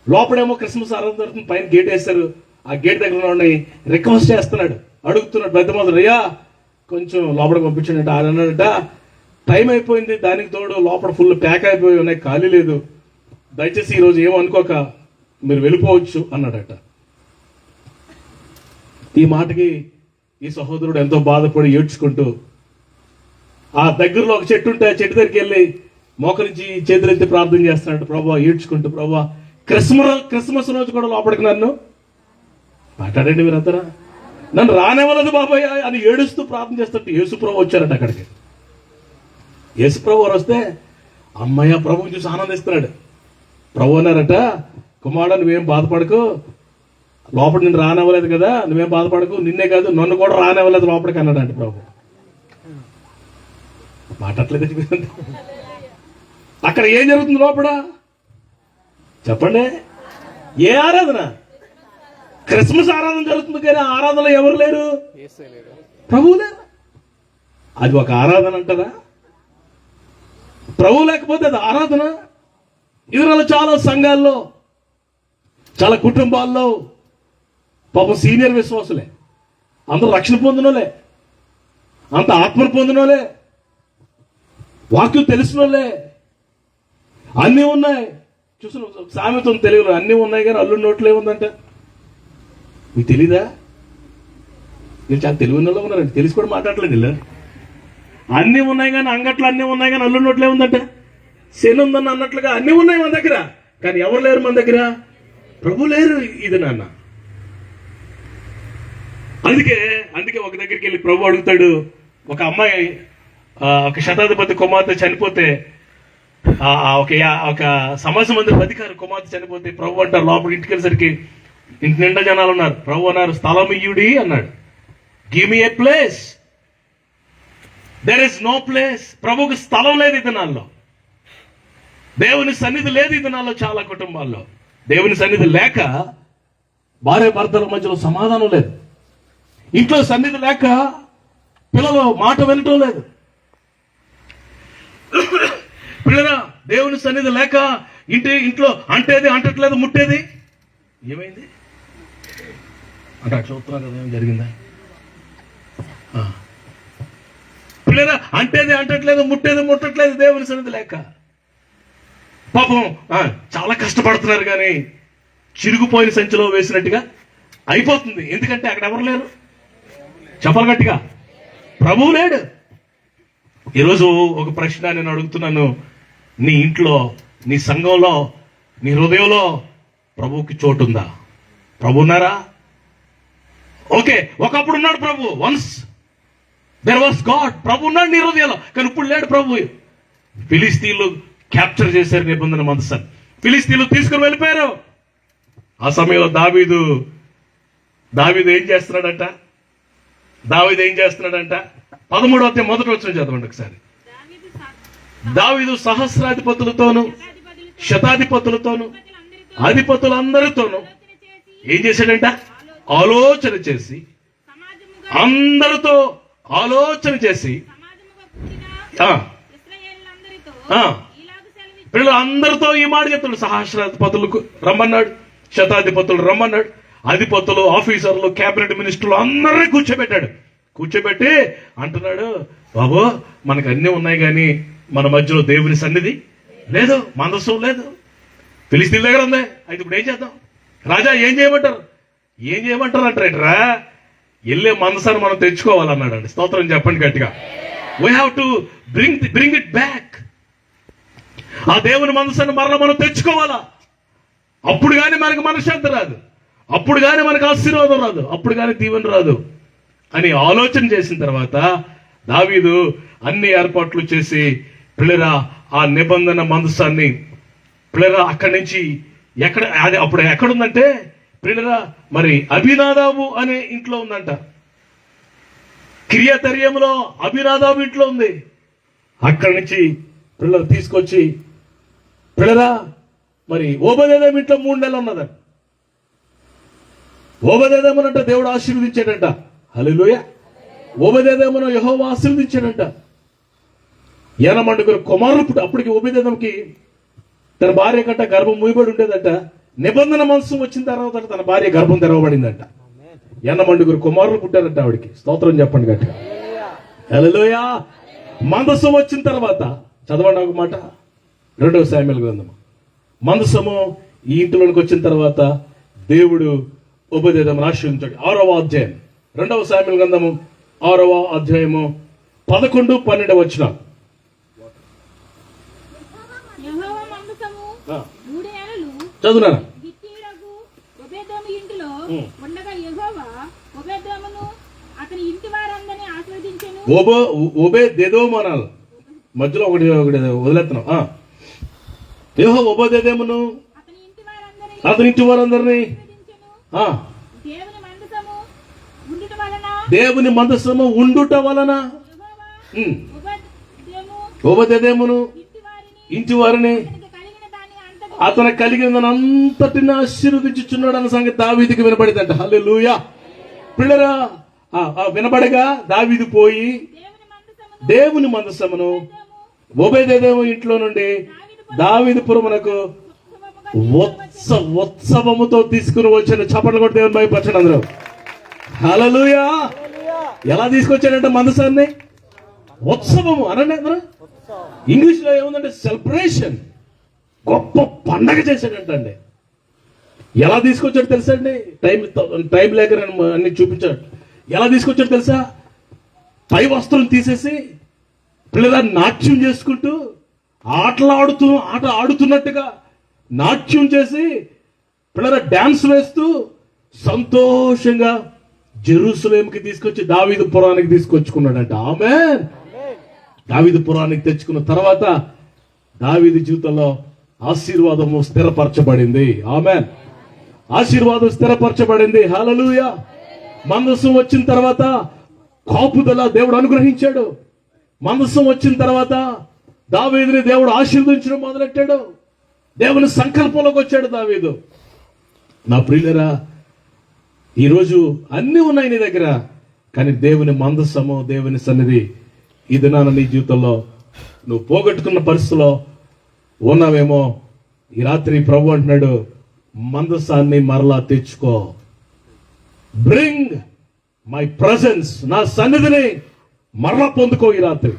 Speaker 1: లోపడేమో క్రిస్మస్ ఆరాధన జరుగుతుంది, పైన గేట్ వేస్తారు. ఆ గేట్ దగ్గర ఉండి రిక్వెస్ట్ చేస్తున్నాడు, అడుగుతున్నాడు పెద్ద మొదలు, అయ్యా కొంచెం లోపలికి పంపించాడంట. ఆయన అన్నాడట, టైం అయిపోయింది, దానికి తోడు లోపల ఫుల్ ప్యాక్ అయిపోయి ఉన్నాయి, ఖాళీ లేదు, దయచేసి ఈరోజు ఏమనుకోక మీరు వెళ్ళిపోవచ్చు అన్నాడట. ఈ మాటకి ఈ సహోదరుడు ఎంతో బాధపడి ఏడ్చుకుంటూ ఆ దగ్గరలో ఒక చెట్టు ఉంటే ఆ చెట్టు దగ్గరికి వెళ్ళి మోకరించి చేతులెత్తి ప్రార్థన చేస్తున్నాడు. ప్రభా ఏడ్చుకుంటూ, ప్రభా క్రిస్మస్ రోజు కూడా లోపలికి నన్ను మాట్లాడండి మీరందరూ. నన్ను రానివ్వలేదు బాబాయ్ అని ఏడుస్తూ ప్రార్థన చేస్తుంటే యేసుప్రభు వచ్చారట అక్కడికి. యేసుప్రభు వారు వస్తే అమ్మయ్య ప్రభుని చూసి ఆనందిస్తున్నాడు. ప్రభు అన్నారట, కుమారుడు నువ్వేం బాధపడకు, లోపల నిన్ను రానివ్వలేదు కదా, నువ్వేం బాధపడకు, నిన్నే కాదు నన్ను కూడా రానివ్వలేదు లోపలికి అన్నాడంట ప్రభు. మాట్లాడలేదు. అక్కడ ఏం జరుగుతుంది లోపల చెప్పండి? ఏ ఆరాధన? క్రిస్మస్ ఆరాధన జరుగుతుంది, కానీ ఆరాధనలో ఎవరు లేరు? ప్రభువు లేరు. అది ఒక ఆరాధన అంటారా? ప్రభు లేకపోతే అది ఆరాధన? ఇతరులు చాలా సంఘాల్లో, చాలా కుటుంబాల్లో పాపం సీనియర్ విశ్వాసులే, అందరూ రక్షణ పొందినోలే, అంత ఆత్మను పొందినోలే, వాక్యం తెలిసినోలే, అన్నీ ఉన్నాయి. చూసిన సామెత తెలుగులో, అన్నీ ఉన్నాయి కానీ అల్లు నోట్లో ఏముందంట. మీకు తెలీదా? మీరు చాలా తెలివి ఉన్న వాళ్ళు ఉన్నారండి, తెలిసి కూడా మాట్లాడలేదు ఇలా. అన్నీ ఉన్నాయి కానీ అంగట్లో అన్నీ ఉన్నాయి కానీ అల్లు నోట్లో ఏముందంట. శని ఉందన్న అన్నట్లుగా అన్నీ ఉన్నాయి మన దగ్గర, కానీ ఎవరు లేరు మన దగ్గర? ప్రభు లేరు. ఇది నాన్న. అందుకే ఒక దగ్గరికి వెళ్ళి ప్రభు అడుగుతాడు. ఒక అమ్మాయి, ఒక శతాధిపతి కుమార్తె చనిపోతే, ఒక సమాజ మందిర అధికారి కుమార్తె చనిపోతే ప్రభు అంటారు లోపల ఇంటికి వెళ్ళేసరికి ఇంటి నిండా జనాలు ఉన్నారు. ప్రభు అన్నారు, స్థలం ఇయ్యుడి అన్నాడు. Give me a place. There is no place. ప్రభుకి స్థలం లేదు ఈ దినాల్లో. దేవుని సన్నిధి లేదు ఈ దినాల్లో. చాలా కుటుంబాల్లో దేవుని సన్నిధి లేక భార్య భర్తల మధ్యలో సమాధానం లేదు. ఇంట్లో సన్నిధి లేక పిల్లలు మాట వినటం లేదు. పిల్లరా, దేవుని సన్నిధి లేక ఇంట్లో అంటేది అంటట్లేదు, ముట్టేది. ఏమైంది అంటే అట్లా ఉత్తరం కదా, ఏం జరిగిందా? పిల్లరా, అంటేది అంటట్లేదు, ముట్టేది ముట్టట్లేదు, దేవుని సన్నిధి లేక. పాపం చాలా కష్టపడుతున్నారు కానీ చిరుగుపోయిన సంచిలో వేసినట్టుగా అయిపోతుంది. ఎందుకంటే అక్కడ ఎవరు లేరు. చెప్పలు గట్టిగా, ప్రభువు లేడు. ఈరోజు ఒక ప్రశ్న నేను అడుగుతున్నాను. నీ ఇంట్లో, నీ సంఘంలో, నీ హృదయంలో ప్రభువుకి చోటు ఉందా? ప్రభు ఉన్నారా? ఓకే, ఒకప్పుడు ఉన్నాడు ప్రభు. Once there was God. ప్రభు ఉన్నాడు నీ హృదయంలో, కానీ ఇప్పుడు లేడు ప్రభు. ఫిలిస్తీన్లు క్యాప్చర్ చేశారు నిబంధన మందసాన్ని. ఫిలిస్తీన్లు తీసుకుని వెళ్ళిపోయారు. ఆ సమయంలో దావీదు ఏం చేస్తున్నాడంట? 13వ అధ్యాయం మొదటి వచనం చదవండి ఒకసారి. దావీదు సహస్రాధిపతులతోను శతాధిపతులతోను అధిపతులందరితోనూ ఏం చేశాడంట? ఆలోచన చేసి, అందరితో ఆలోచన చేసి, పిల్లలు అందరితో ఈ మాట చెప్తాడు. సహస్రాధిపతులకు రమ్మన్నాడు, శతాధిపతులు రమ్మన్నాడు, అధిపతులు, ఆఫీసర్లు, క్యాబినెట్ మినిస్టర్లు అందరినీ కూర్చోబెట్టి అంటున్నాడు, బాబు మనకు అన్నీ ఉన్నాయి కానీ మన మధ్యలో దేవుని సన్నిధి లేదు, మందసం లేదు. ఫిలిస్తీన్ల దగ్గర ఉంది. అయితే ఇప్పుడు ఏం చేద్దాం? రాజా ఏం చేయమంటారు అంటారా? వెళ్ళే మందసాన్ని మనం తెచ్చుకోవాలన్నాడు. స్తోత్రం చెప్పండి గట్టిగా. We have to bring it back. ఆ దేవుని మనసును మరలా మనం తెచ్చుకోవాలా. అప్పుడు కానీ మనకు మనశ్శాంతి రాదు, అప్పుడు కానీ మనకు ఆశీర్వాదం రాదు, అప్పుడు కానీ దీవెన రాదు అని ఆలోచన చేసిన తర్వాత దావీదు అన్ని ఏర్పాట్లు చేసి పిల్లరా ఆ నిబంధన మందసాన్ని పిల్లరా అక్కడి నుంచి అది అప్పుడు ఎక్కడుందంటే పిల్లరా మరి అభినాదాబు అనే ఇంట్లో ఉందంట. కిరియతర్యంలో అభినాదాబు ఇంట్లో ఉంది. అక్కడి నుంచి పిల్లలు తీసుకొచ్చి పిల్లరా మరి ఓబదేదం ఇంట్లో 3 నెలలు ఉన్నదంట. ఓబదేదమునంట దేవుడు ఆశీర్వదించాడంట. హల్లెలూయా. ఓబదేదమును యెహోవా ఆశీర్వదించాడంట. 80 కుమారులు పుట్టి అప్పటికి ఓబదేదంకి తన భార్య కంట గర్భం మూయబడి ఉండేదంట. నిబంధన మనసు వచ్చిన తర్వాత తన భార్య గర్భం తెరవబడిందంట. 80 కుమారులు పుట్టారంట ఆవిడికి. స్తోత్రం చెప్పండి గట్టిగా. హల్లెలూయా. మందసం వచ్చిన తర్వాత చదవండి ఒక మాట, 2వ శామ్యూయల్ గ్రంథము. మందసము ఈ ఇంటిలోనికి వచ్చిన తర్వాత దేవుడు ఓబదేదం ఆశీర్వదించాడు. 6వ అధ్యాయం 2వ శామ్యూయల్ గ్రంథము 6వ అధ్యాయము 11, 12 వచనాలు.
Speaker 3: చదువునా?
Speaker 2: ఇంటిలో ఉండగా యెహోవా ఓబేదెదోమును అతని ఇంటి వారందరినీ ఆశీర్వదించెను.
Speaker 1: ఓబేదెదోము అనాలి, మధ్యలో ఒకటి వదిలేస్తున్నాం. యెహోవా ఓబేదెదోమును అతని ఇంటి వారందరినీ దేవుని మందసము ఉండుట వలన ఓబేదెదోమును ఇంటి వారిని అతను కలిగిన అంతటిని ఆశీర్వదించుచున్నాడు అన్న సంగతి దావీదుకి వినపడిందంట. హల్లెలూయా. పిల్లరా, వినబడగా దావీదు పోయి దేవుని మందసమును ఓబేదెదోము ఇంట్లో నుండి దావీదుపురమునకు ఉత్సవముతో తీసుకుని వచ్చిన. చప్పట్లు కొట్టి దేవుని భయపరచండి అందరూ. హల్లెలూయా. ఎలా తీసుకొచ్చాడంటే మందసాన్ని? ఉత్సవము అనండి అందరూ. ఇంగ్లీష్ లో ఏముందంటే సెలబ్రేషన్, గొప్ప పండగ చేశాడంటండి. ఎలా తీసుకొచ్చాడు తెలుసా అండి? టైం లేక అన్ని చూపించాడు. ఎలా తీసుకొచ్చాడు తెలుసా? పై వస్త్రం తీసేసి పిల్లల నాట్యం చేసుకుంటూ ఆట ఆడుతున్నట్టుగా నాట్యం చేసి పిల్లల డాన్స్ వేస్తూ సంతోషంగా జెరూసలేంకి తీసుకొచ్చి దావీదుపురానికి తీసుకొచ్చుకున్నాడంట. ఆమేన్. దావీదుపురానికి తెచ్చుకున్న తర్వాత దావీదు జీవితంలో ఆశీర్వాదము స్థిరపరచబడింది. ఆమేన్. ఆశీర్వాదం స్థిరపరచబడింది. హల్లెలూయా. మందసం వచ్చిన తర్వాత కాపుదల దేవుడు అనుగ్రహించాడు. మందసం వచ్చిన తర్వాత దావీదుని దేవుడు ఆశీర్వదించడం మొదలెట్టాడు. దేవుని సంకల్పంలోకి వచ్చాడు దావీదు. నా ప్రియులరా, ఈరోజు అన్ని ఉన్నాయి నీ దగ్గర, కానీ దేవుని మందసము, దేవుని సన్నిధి ఈ దినాన నీ జీవితంలో నువ్వు పోగొట్టుకున్న పరిస్థితిలో ఉన్నావేమో. ఈ రాత్రి ప్రభు అంటున్నాడు, మందసాన్ని మరలా తెచ్చుకో. బ్రింగ్ మై ప్రజెన్స్, నా సన్నిధిని మరలా పొందుకో. ఈ రాత్రి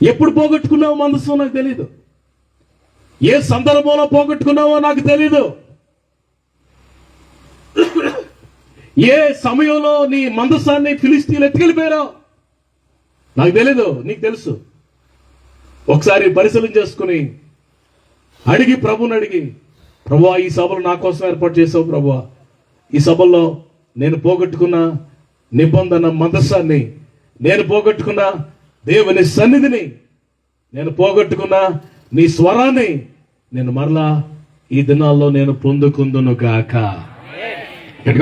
Speaker 1: ఎప్పుడు పోగొట్టుకున్నావో మందసం నాకు తెలీదు. ఏ సందర్భంలో పోగొట్టుకున్నావో నాకు తెలీదు. ఏ సమయంలో నీ మందసాన్ని ఫిలిస్తీన్లు ఎత్తుకెళ్ళిపోయారో నాకు తెలీదు. నీకు తెలుసు. ఒకసారి పరిశీలన చేసుకుని అడిగి ప్రభుని అడిగి, ప్రభువా ఈ సభలు నా కోసం ఏర్పాటు చేసావు ప్రభువా, ఈ సభల్లో నేను పోగొట్టుకున్న నిబంధన మందసాన్ని, నేను పోగొట్టుకున్న దేవుని సన్నిధిని, నేను పోగొట్టుకున్న నీ స్వరాన్ని నేను మరలా ఈ దినాల్లో నేను పొందుకుందును గాక.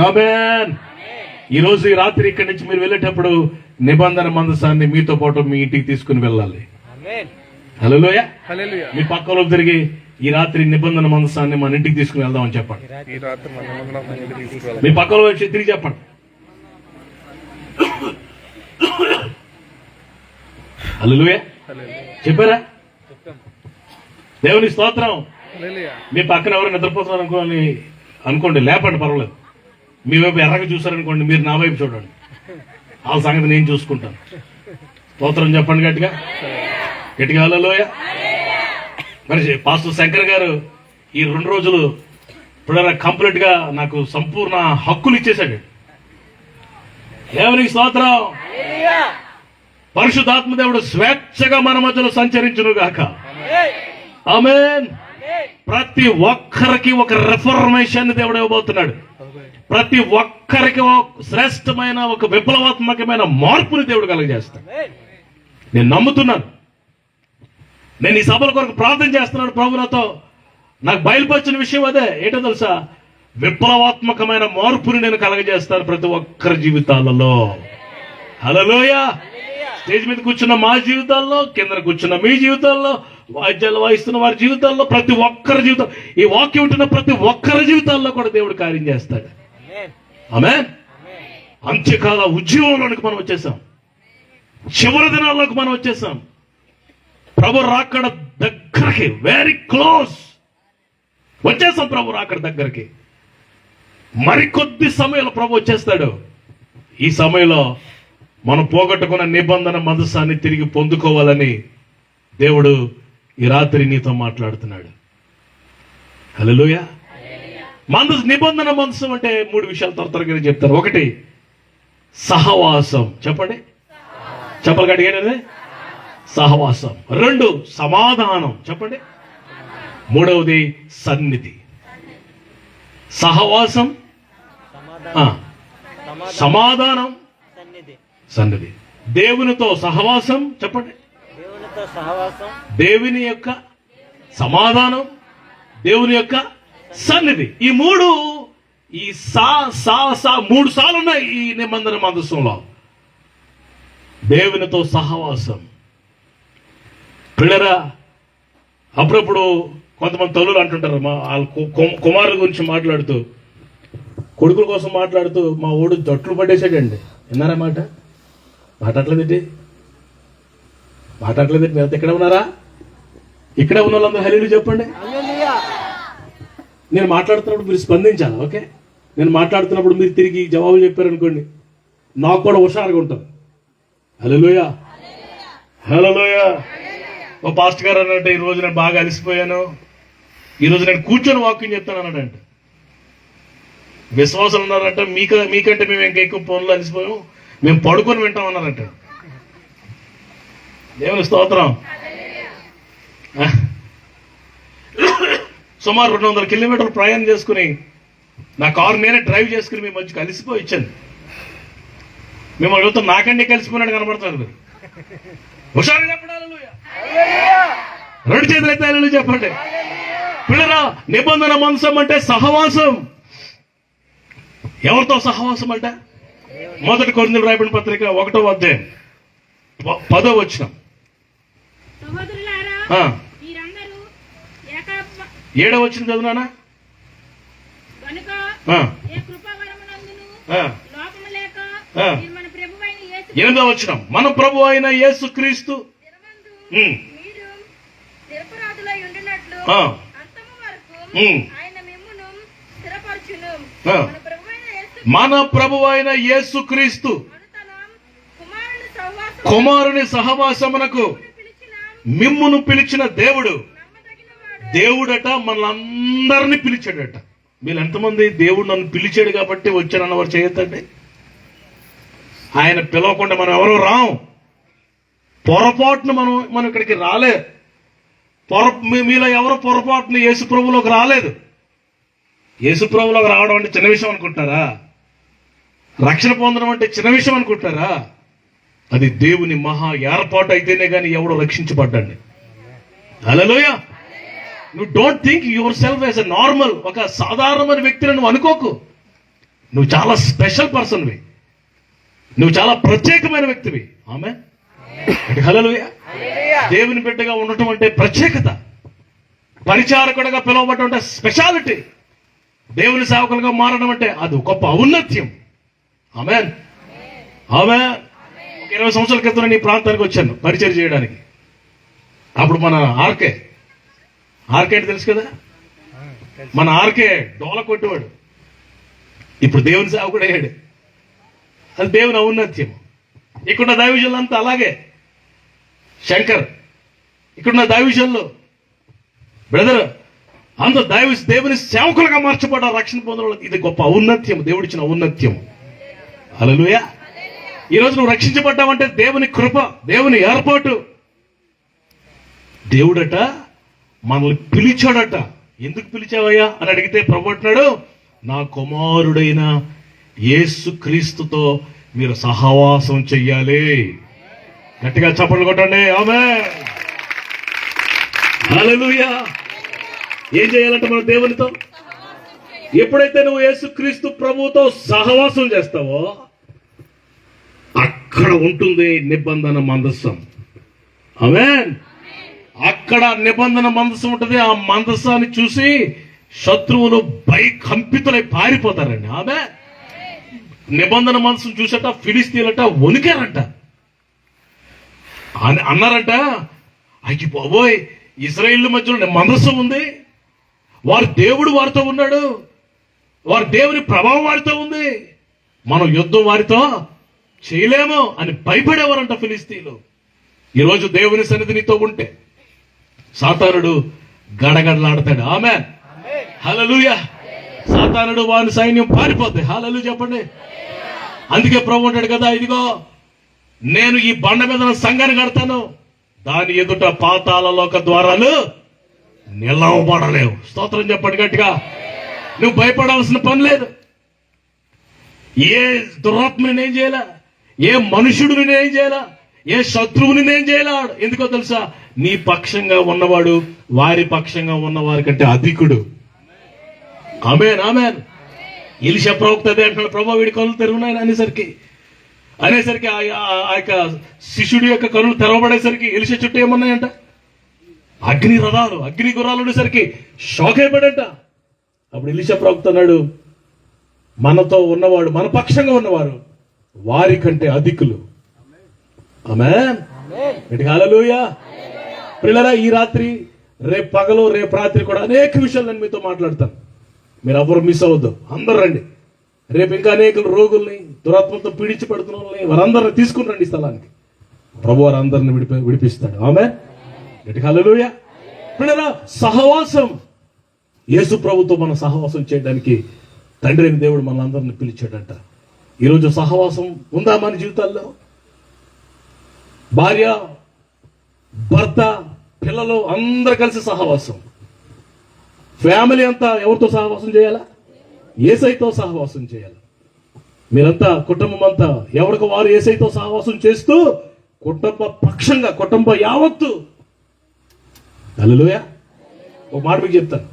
Speaker 1: ఆమేన్. ఈ రోజు ఈ రాత్రి ఇక్కడి నుంచి మీరు వెళ్ళేటప్పుడు నిబంధన మందసాన్ని మీతో పాటు మీ ఇంటికి తీసుకుని వెళ్ళాలి. హల్లెలూయా. మీ పక్కలో తిరిగి ఈ రాత్రి నిబంధన మందసాన్ని మన ఇంటికి తీసుకుని వెళ్దామని చెప్పండి. మీ పక్కలో వచ్చి తిరిగి చెప్పండి. హల్లెలూయా. చెప్పారా? దేవుని స్తోత్రం. మీ పక్కన ఎవరు నిద్రపోతున్నారు అనుకోండి, లేపండి, పర్వాలేదు. మీ వైపు ఎర్రగా చూసారనుకోండి, మీరు నా వైపు చూడండి. ఆ సంగతి నేను చూసుకుంటాను. స్తోత్రం చెప్పండి గట్టిగా గట్టిగా. హల్లెలూయా. మరి పాస్టర్ శంకర్ గారు ఈ 2 రోజులు ఇప్పుడు కంప్లీట్ గా నాకు సంపూర్ణ హక్కులు ఇచ్చేశాడు. దేవునికి స్తోత్రం. పరిశుద్ధాత్మ దేవుడు స్వేచ్ఛగా మన మధ్యలో సంచరించును గాక. ఆమేన్. ప్రతి ఒక్కరికి ఒక రిఫర్మేషన్ దేవుడు ఇవ్వబోతున్నాడు. ప్రతి ఒక్కరికి శ్రేష్టమైన ఒక విప్లవాత్మకమైన మార్పుని దేవుడు కలుగజేస్తాడు. నేను నమ్ముతున్నాను. నేను ఈ సభల కొరకు ప్రార్థన చేస్తున్నాను. ప్రభువులతో నాకు బయలుపరిచిన విషయం అదే. ఏంటో తెలుసా? విప్లవాత్మకమైన మార్పుని నేను కలగజేస్తాను ప్రతి ఒక్కరి జీవితాలలో. హల్లెలూయా. స్టేజ్ మీద కూర్చున్న మా జీవితాల్లో, కింద కూర్చున్న మీ జీవితాల్లో, వాయిద్యాలు వాయిస్తున్న వారి జీవితాల్లో, ప్రతి ఒక్కరి జీవితం, ఈ వాక్యం ఉంటున్న ప్రతి ఒక్కరి జీవితాల్లో కూడా దేవుడు కార్యం చేస్తాడు. ఆమేన్. అంత్యకాల ఉద్యమంలోనికి మనం వచ్చేసాం. చివరి దినాల్లోకి మనం వచ్చేసాం. ప్రభు రాకడ దగ్గరికి, వెరీ క్లోజ్ వచ్చేసాం. ప్రభు రాకడ దగ్గరికి మరికొద్ది సమయంలో ప్రభు వచ్చేస్తాడు. ఈ సమయంలో మనం పోగొట్టుకున్న నిబంధన మందసాన్ని తిరిగి పొందుకోవాలని దేవుడు ఈ రాత్రి నీతో మాట్లాడుతున్నాడు. హల్లెలూయా. నిబంధన మందసం అంటే 3 విషయాలు త్వరగా చెప్తారు. 1 సహవాసం. చెప్పండి, చెప్పలు గట్టిగా. సహవాసం. 2 సమాధానం. చెప్పండి. 3వది సన్నిధి. సహవాసం, సమాధానం,
Speaker 3: సన్నిధి.
Speaker 1: సన్నిధి. దేవునితో సహవాసం, చెప్పండి.
Speaker 3: దేవునితో సహవాసం,
Speaker 1: దేవుని యొక్క సమాధానం, దేవుని యొక్క సన్నిధి. ఈ మూడు, ఈ సా సా సా 3 సార్లు ఉన్నాయి ఈ నిబంధన మందసంలో. దేవునితో సహవాసం. పిల్లరా, అప్పుడప్పుడు కొంతమంది తల్లులు అంటుంటారు, మా వాళ్ళ కుమారుల గురించి మాట్లాడుతూ, కొడుకుల కోసం మాట్లాడుతూ, మా ఓడు జట్లు పట్టేసాడండి. విన్నారా మాట? మాట్లాడలేదండి, మాట్లాడలేదండి. మీరు ఇక్కడ ఉన్నారా? ఇక్కడే ఉన్న వాళ్ళందరూ హల్లెలూయా చెప్పండి.
Speaker 3: హల్లెలూయా.
Speaker 1: నేను మాట్లాడుతున్నప్పుడు మీరు స్పందించాలి. ఓకే, నేను మాట్లాడుతున్నప్పుడు మీరు తిరిగి జవాబు చెప్పారనుకోండి, నాకు కూడా హుషారుగా ఉంటుంది. హల్లెలూయా, హల్లెలూయా. ఓ పాస్ట్ గారు అన్నట్టు, ఈ రోజు నేను బాగా అలసిపోయాను, ఈ రోజు నేను కూర్చొని వాక్యం చెప్తాను అన్నాడంట. విశ్వాసం ఉన్నారంట, మీకంటే మేము ఇంకా ఎక్కువ పనులు అలసిపోయాం, మేము పడుకొని వింటాం అన్నారంట. దేవుని స్తోత్రం. సుమారు 200 కిలోమీటర్లు ప్రయాణం చేసుకుని, నా కారు నేనే డ్రైవ్ చేసుకుని మీ మధ్యకి అలసిపోయి ఇచ్చాను. మేము అడుగుతాం, నాకంటే కలిసిపోయినాడు కనబడుతుంది. మీరు హుషారు చెప్పండి, హల్లెలూయా. 2 చేతులు ఎత్తి హల్లెలూయా చెప్పండి. పిల్లరా, నిబంధన మందసం అంటే సహవాసం. ఎవరితో సహవాసం అంటే? 1 కొరింథీయులకు రాయబడిన పత్రిక 1వ అధ్యాయం 10వ వచనం.
Speaker 2: సహోదరులారా, మీరందరూ
Speaker 1: 7వ వచనం చదువునానా?
Speaker 2: కనుక ఏ కృపావరమునందును లోపము లేక మీరు మన ప్రభువైన యేసు
Speaker 1: 8వ వచనం. మన ప్రభు అయిన యేసుక్రీస్తు
Speaker 2: దినమందు
Speaker 1: ఉమ్,
Speaker 2: మీరు నిరపరాధులై ఉండినట్లు
Speaker 1: ఆ,
Speaker 2: అంతము వరకు
Speaker 1: ఉమ్,
Speaker 2: ఆయన మిమ్మును స్థిరపరచును.
Speaker 1: ఆ.
Speaker 2: మన ప్రభువైన యేసు
Speaker 1: మన ప్రభు అయిన యేసుక్రీస్తు
Speaker 2: తన కుమారుని సహవాసము
Speaker 1: కుమారుని సహవాసమునకు మిమ్మును పిలిచిన దేవుడు.
Speaker 2: నమ్మదగినవాడు.
Speaker 1: దేవుడట మనలందరినీ పిలిచాడట. మీరు ఎంతమంది దేవుడు నన్ను పిలిచాడు కాబట్టి వచ్చానన్నవారు చేయొద్దండి. ఆయన పిలవకుండా మనం ఎవరు రాం. పొరపాటున మనం ఇక్కడికి రాలే. మీలో ఎవరు పొరపాటున యేసు ప్రభువులోకి రాలేదు. యేసు ప్రభువులోకి రావడం అంటే చిన్న విషయం అనుకుంటారా? రక్షణ పొందడం అంటే చిన్న విషయం అనుకుంటారా? అది దేవుని మహా ఏర్పాటు అయితేనే కానీ ఎవడు రక్షించబడ్డండి. హల్లెలూయా. నువ్వు don't think your self as a normal, ఒక సాధారణమైన వ్యక్తిని నువ్వు అనుకోకు. నువ్వు చాలా స్పెషల్ పర్సన్వి, నువ్వు చాలా ప్రత్యేకమైన వ్యక్తివి. ఆమె హల్లెలూయా. దేవుని బిడ్డగా ఉండటం అంటే ప్రత్యేకత. పరిచారకుడిగా పిలువబడటం అంటే స్పెషాలిటీ. దేవుని సేవకులుగా మారడం అంటే అది గొప్ప ఔన్నత్యం. ఆమేన్, ఆమేన్. 20 సంవత్సరాల క్రితం నేను ఈ ప్రాంతానికి వచ్చాను పరిచయం చేయడానికి. అప్పుడు మన ఆర్కే అంటే తెలుసు కదా, మన ఆర్కే డోల కొట్టేవాడు. ఇప్పుడు దేవుని సేవకుడు అయ్యాడు. అది దేవుని ఔన్నత్యం. ఇక్కడున్న దైవజనులు అంతా అలాగే. శంకర్ ఇక్కడున్న దైవజనులు బ్రదర్ అంత దేవుని సేవకులుగా మార్చబడ్డ రక్షణ పొందడం ఇది గొప్ప ఔన్నత్యం, దేవుడిచ్చిన ఔన్నత్యం. హల్లెలూయా. ఈరోజు నువ్వు రక్షించబడ్డావంటే దేవుని కృప, దేవుని ఏర్పాటు. దేవుడట మనల్ని పిలిచాడట. ఎందుకు పిలిచావయ్యా అని అడిగితే ప్రభు అంటున్నాడు, నా కుమారుడైన యేసుక్రీస్తుతో మీరు సహవాసం చెయ్యాలి. గట్టిగా చప్పట్లు కొట్టండి. ఆమేన్, హల్లెలూయా. ఏం చేయాలంటే మన దేవునితో ఎప్పుడైతే నువ్వు యేసుక్రీస్తు ప్రభువుతో సహవాసం చేస్తావో అక్కడ ఉంటుంది నిబంధన మందసం. ఆమేన్. అక్కడ నిబంధన మందసం ఉంటుంది. ఆ మందసాన్ని చూసి శత్రువులు భయకంపితులై పారిపోతారండి. ఆమె నిబంధన మందసం చూసట ఫిలిస్తీన్లట వణికారంట. అన్నారంట, అయ్యి బాబోయ్, ఇశ్రాయేలు మధ్యలో మందసం ఉంది, వారి దేవుడు వారితో ఉన్నాడు, వారి దేవుని ప్రభావం వారితో ఉంది, మనం యుద్ధం వారితో చేయలేము అని భయపడేవారంట ఫిలిస్తీన్లు. ఈరోజు దేవుని సన్నిధి నీతో ఉంటే సాతానుడు గడగడలాడతాడు. ఆమేన్, హల్లెలూయా. సాతానుడు వాని సైన్యం పారిపోతాయి. హల్లెలూయా చెప్పండి. అందుకే ప్రభు అంటాడు కదా, ఇదిగో నేను ఈ బండ మీద నా సంఘాన్ని కడతాను, దాని ఎదుట పాతాళలోక ద్వారాలు నిలవబడలేవు. స్తోత్రం చెప్పండి గట్టిగా. నువ్వు భయపడాల్సిన పని లేదు. ఏ దురాత్మని నేను చేయాలా, ఏ మనుషుడిని నేను చేయాలా, ఏ శత్రువుని నేను చేయాలా. ఎందుకో తెలుసా? నీ పక్షంగా ఉన్నవాడు వారి పక్షంగా ఉన్నవారి కంటే అధికుడు. ఆమేన్ ఆమేన్. ఎలీషా ప్రవక్త అదే అంటున్నాడు, ప్రభు వీడి కనులు తెరుగున్నాయని అనేసరికి ఆ యొక్క శిష్యుడి యొక్క కనులు తెరవబడేసరికి ఎలీషా చుట్టూ ఏమన్నాయంట? అగ్ని రథాలు, అగ్ని గుర్రాలు ఉండేసరికి షాక్ అయిపోయాడంట. అప్పుడు ఎలీషా ప్రవక్త అన్నాడు, మనతో ఉన్నవాడు, మన పక్షంగా ఉన్నవారు వారి కంటే అధికులు. ఆమేన్. హల్లెలూయా. ప్రియులారా, ఈ రాత్రి, రేపు పగలు, రేపు రాత్రి కూడా అనేక విషయాలు నేను మీతో మాట్లాడతాను. మీరు ఎవరు మిస్ అవ్వద్దు, అందరు రండి. రేపు ఇంకా అనేక రోగుల్ని, దురాత్మతో పీడించబడుతున్న వాళ్ళని, వారందరిని తీసుకుని రండి స్థలానికి. ప్రభు వారందరిని విడిపిస్తాడు. ఆమేన్. హల్లెలూయా. ప్రియులారా, సహవాసం, యేసు ప్రభుతో మనం సహవాసం చేయడానికి తండ్రి అయిన దేవుడు మనందరిని పిలిచాడంట. ఈరోజు సహవాసం ఉందా మన జీవితాల్లో? భార్య, భర్త, పిల్లలు అందరు కలిసి సహవాసం. ఫ్యామిలీ అంతా ఎవరితో సహవాసం చేయాలా? యేసయ్యతో సహవాసం చేయాలి. మీరంతా కుటుంబం అంతా ఎవరికి వారు యేసయ్యతో సహవాసం చేస్తూ కుటుంబ పక్షంగా, కుటుంబ యావత్తు. హల్లెలూయా. ఒక మాట మీకు చెప్తాను,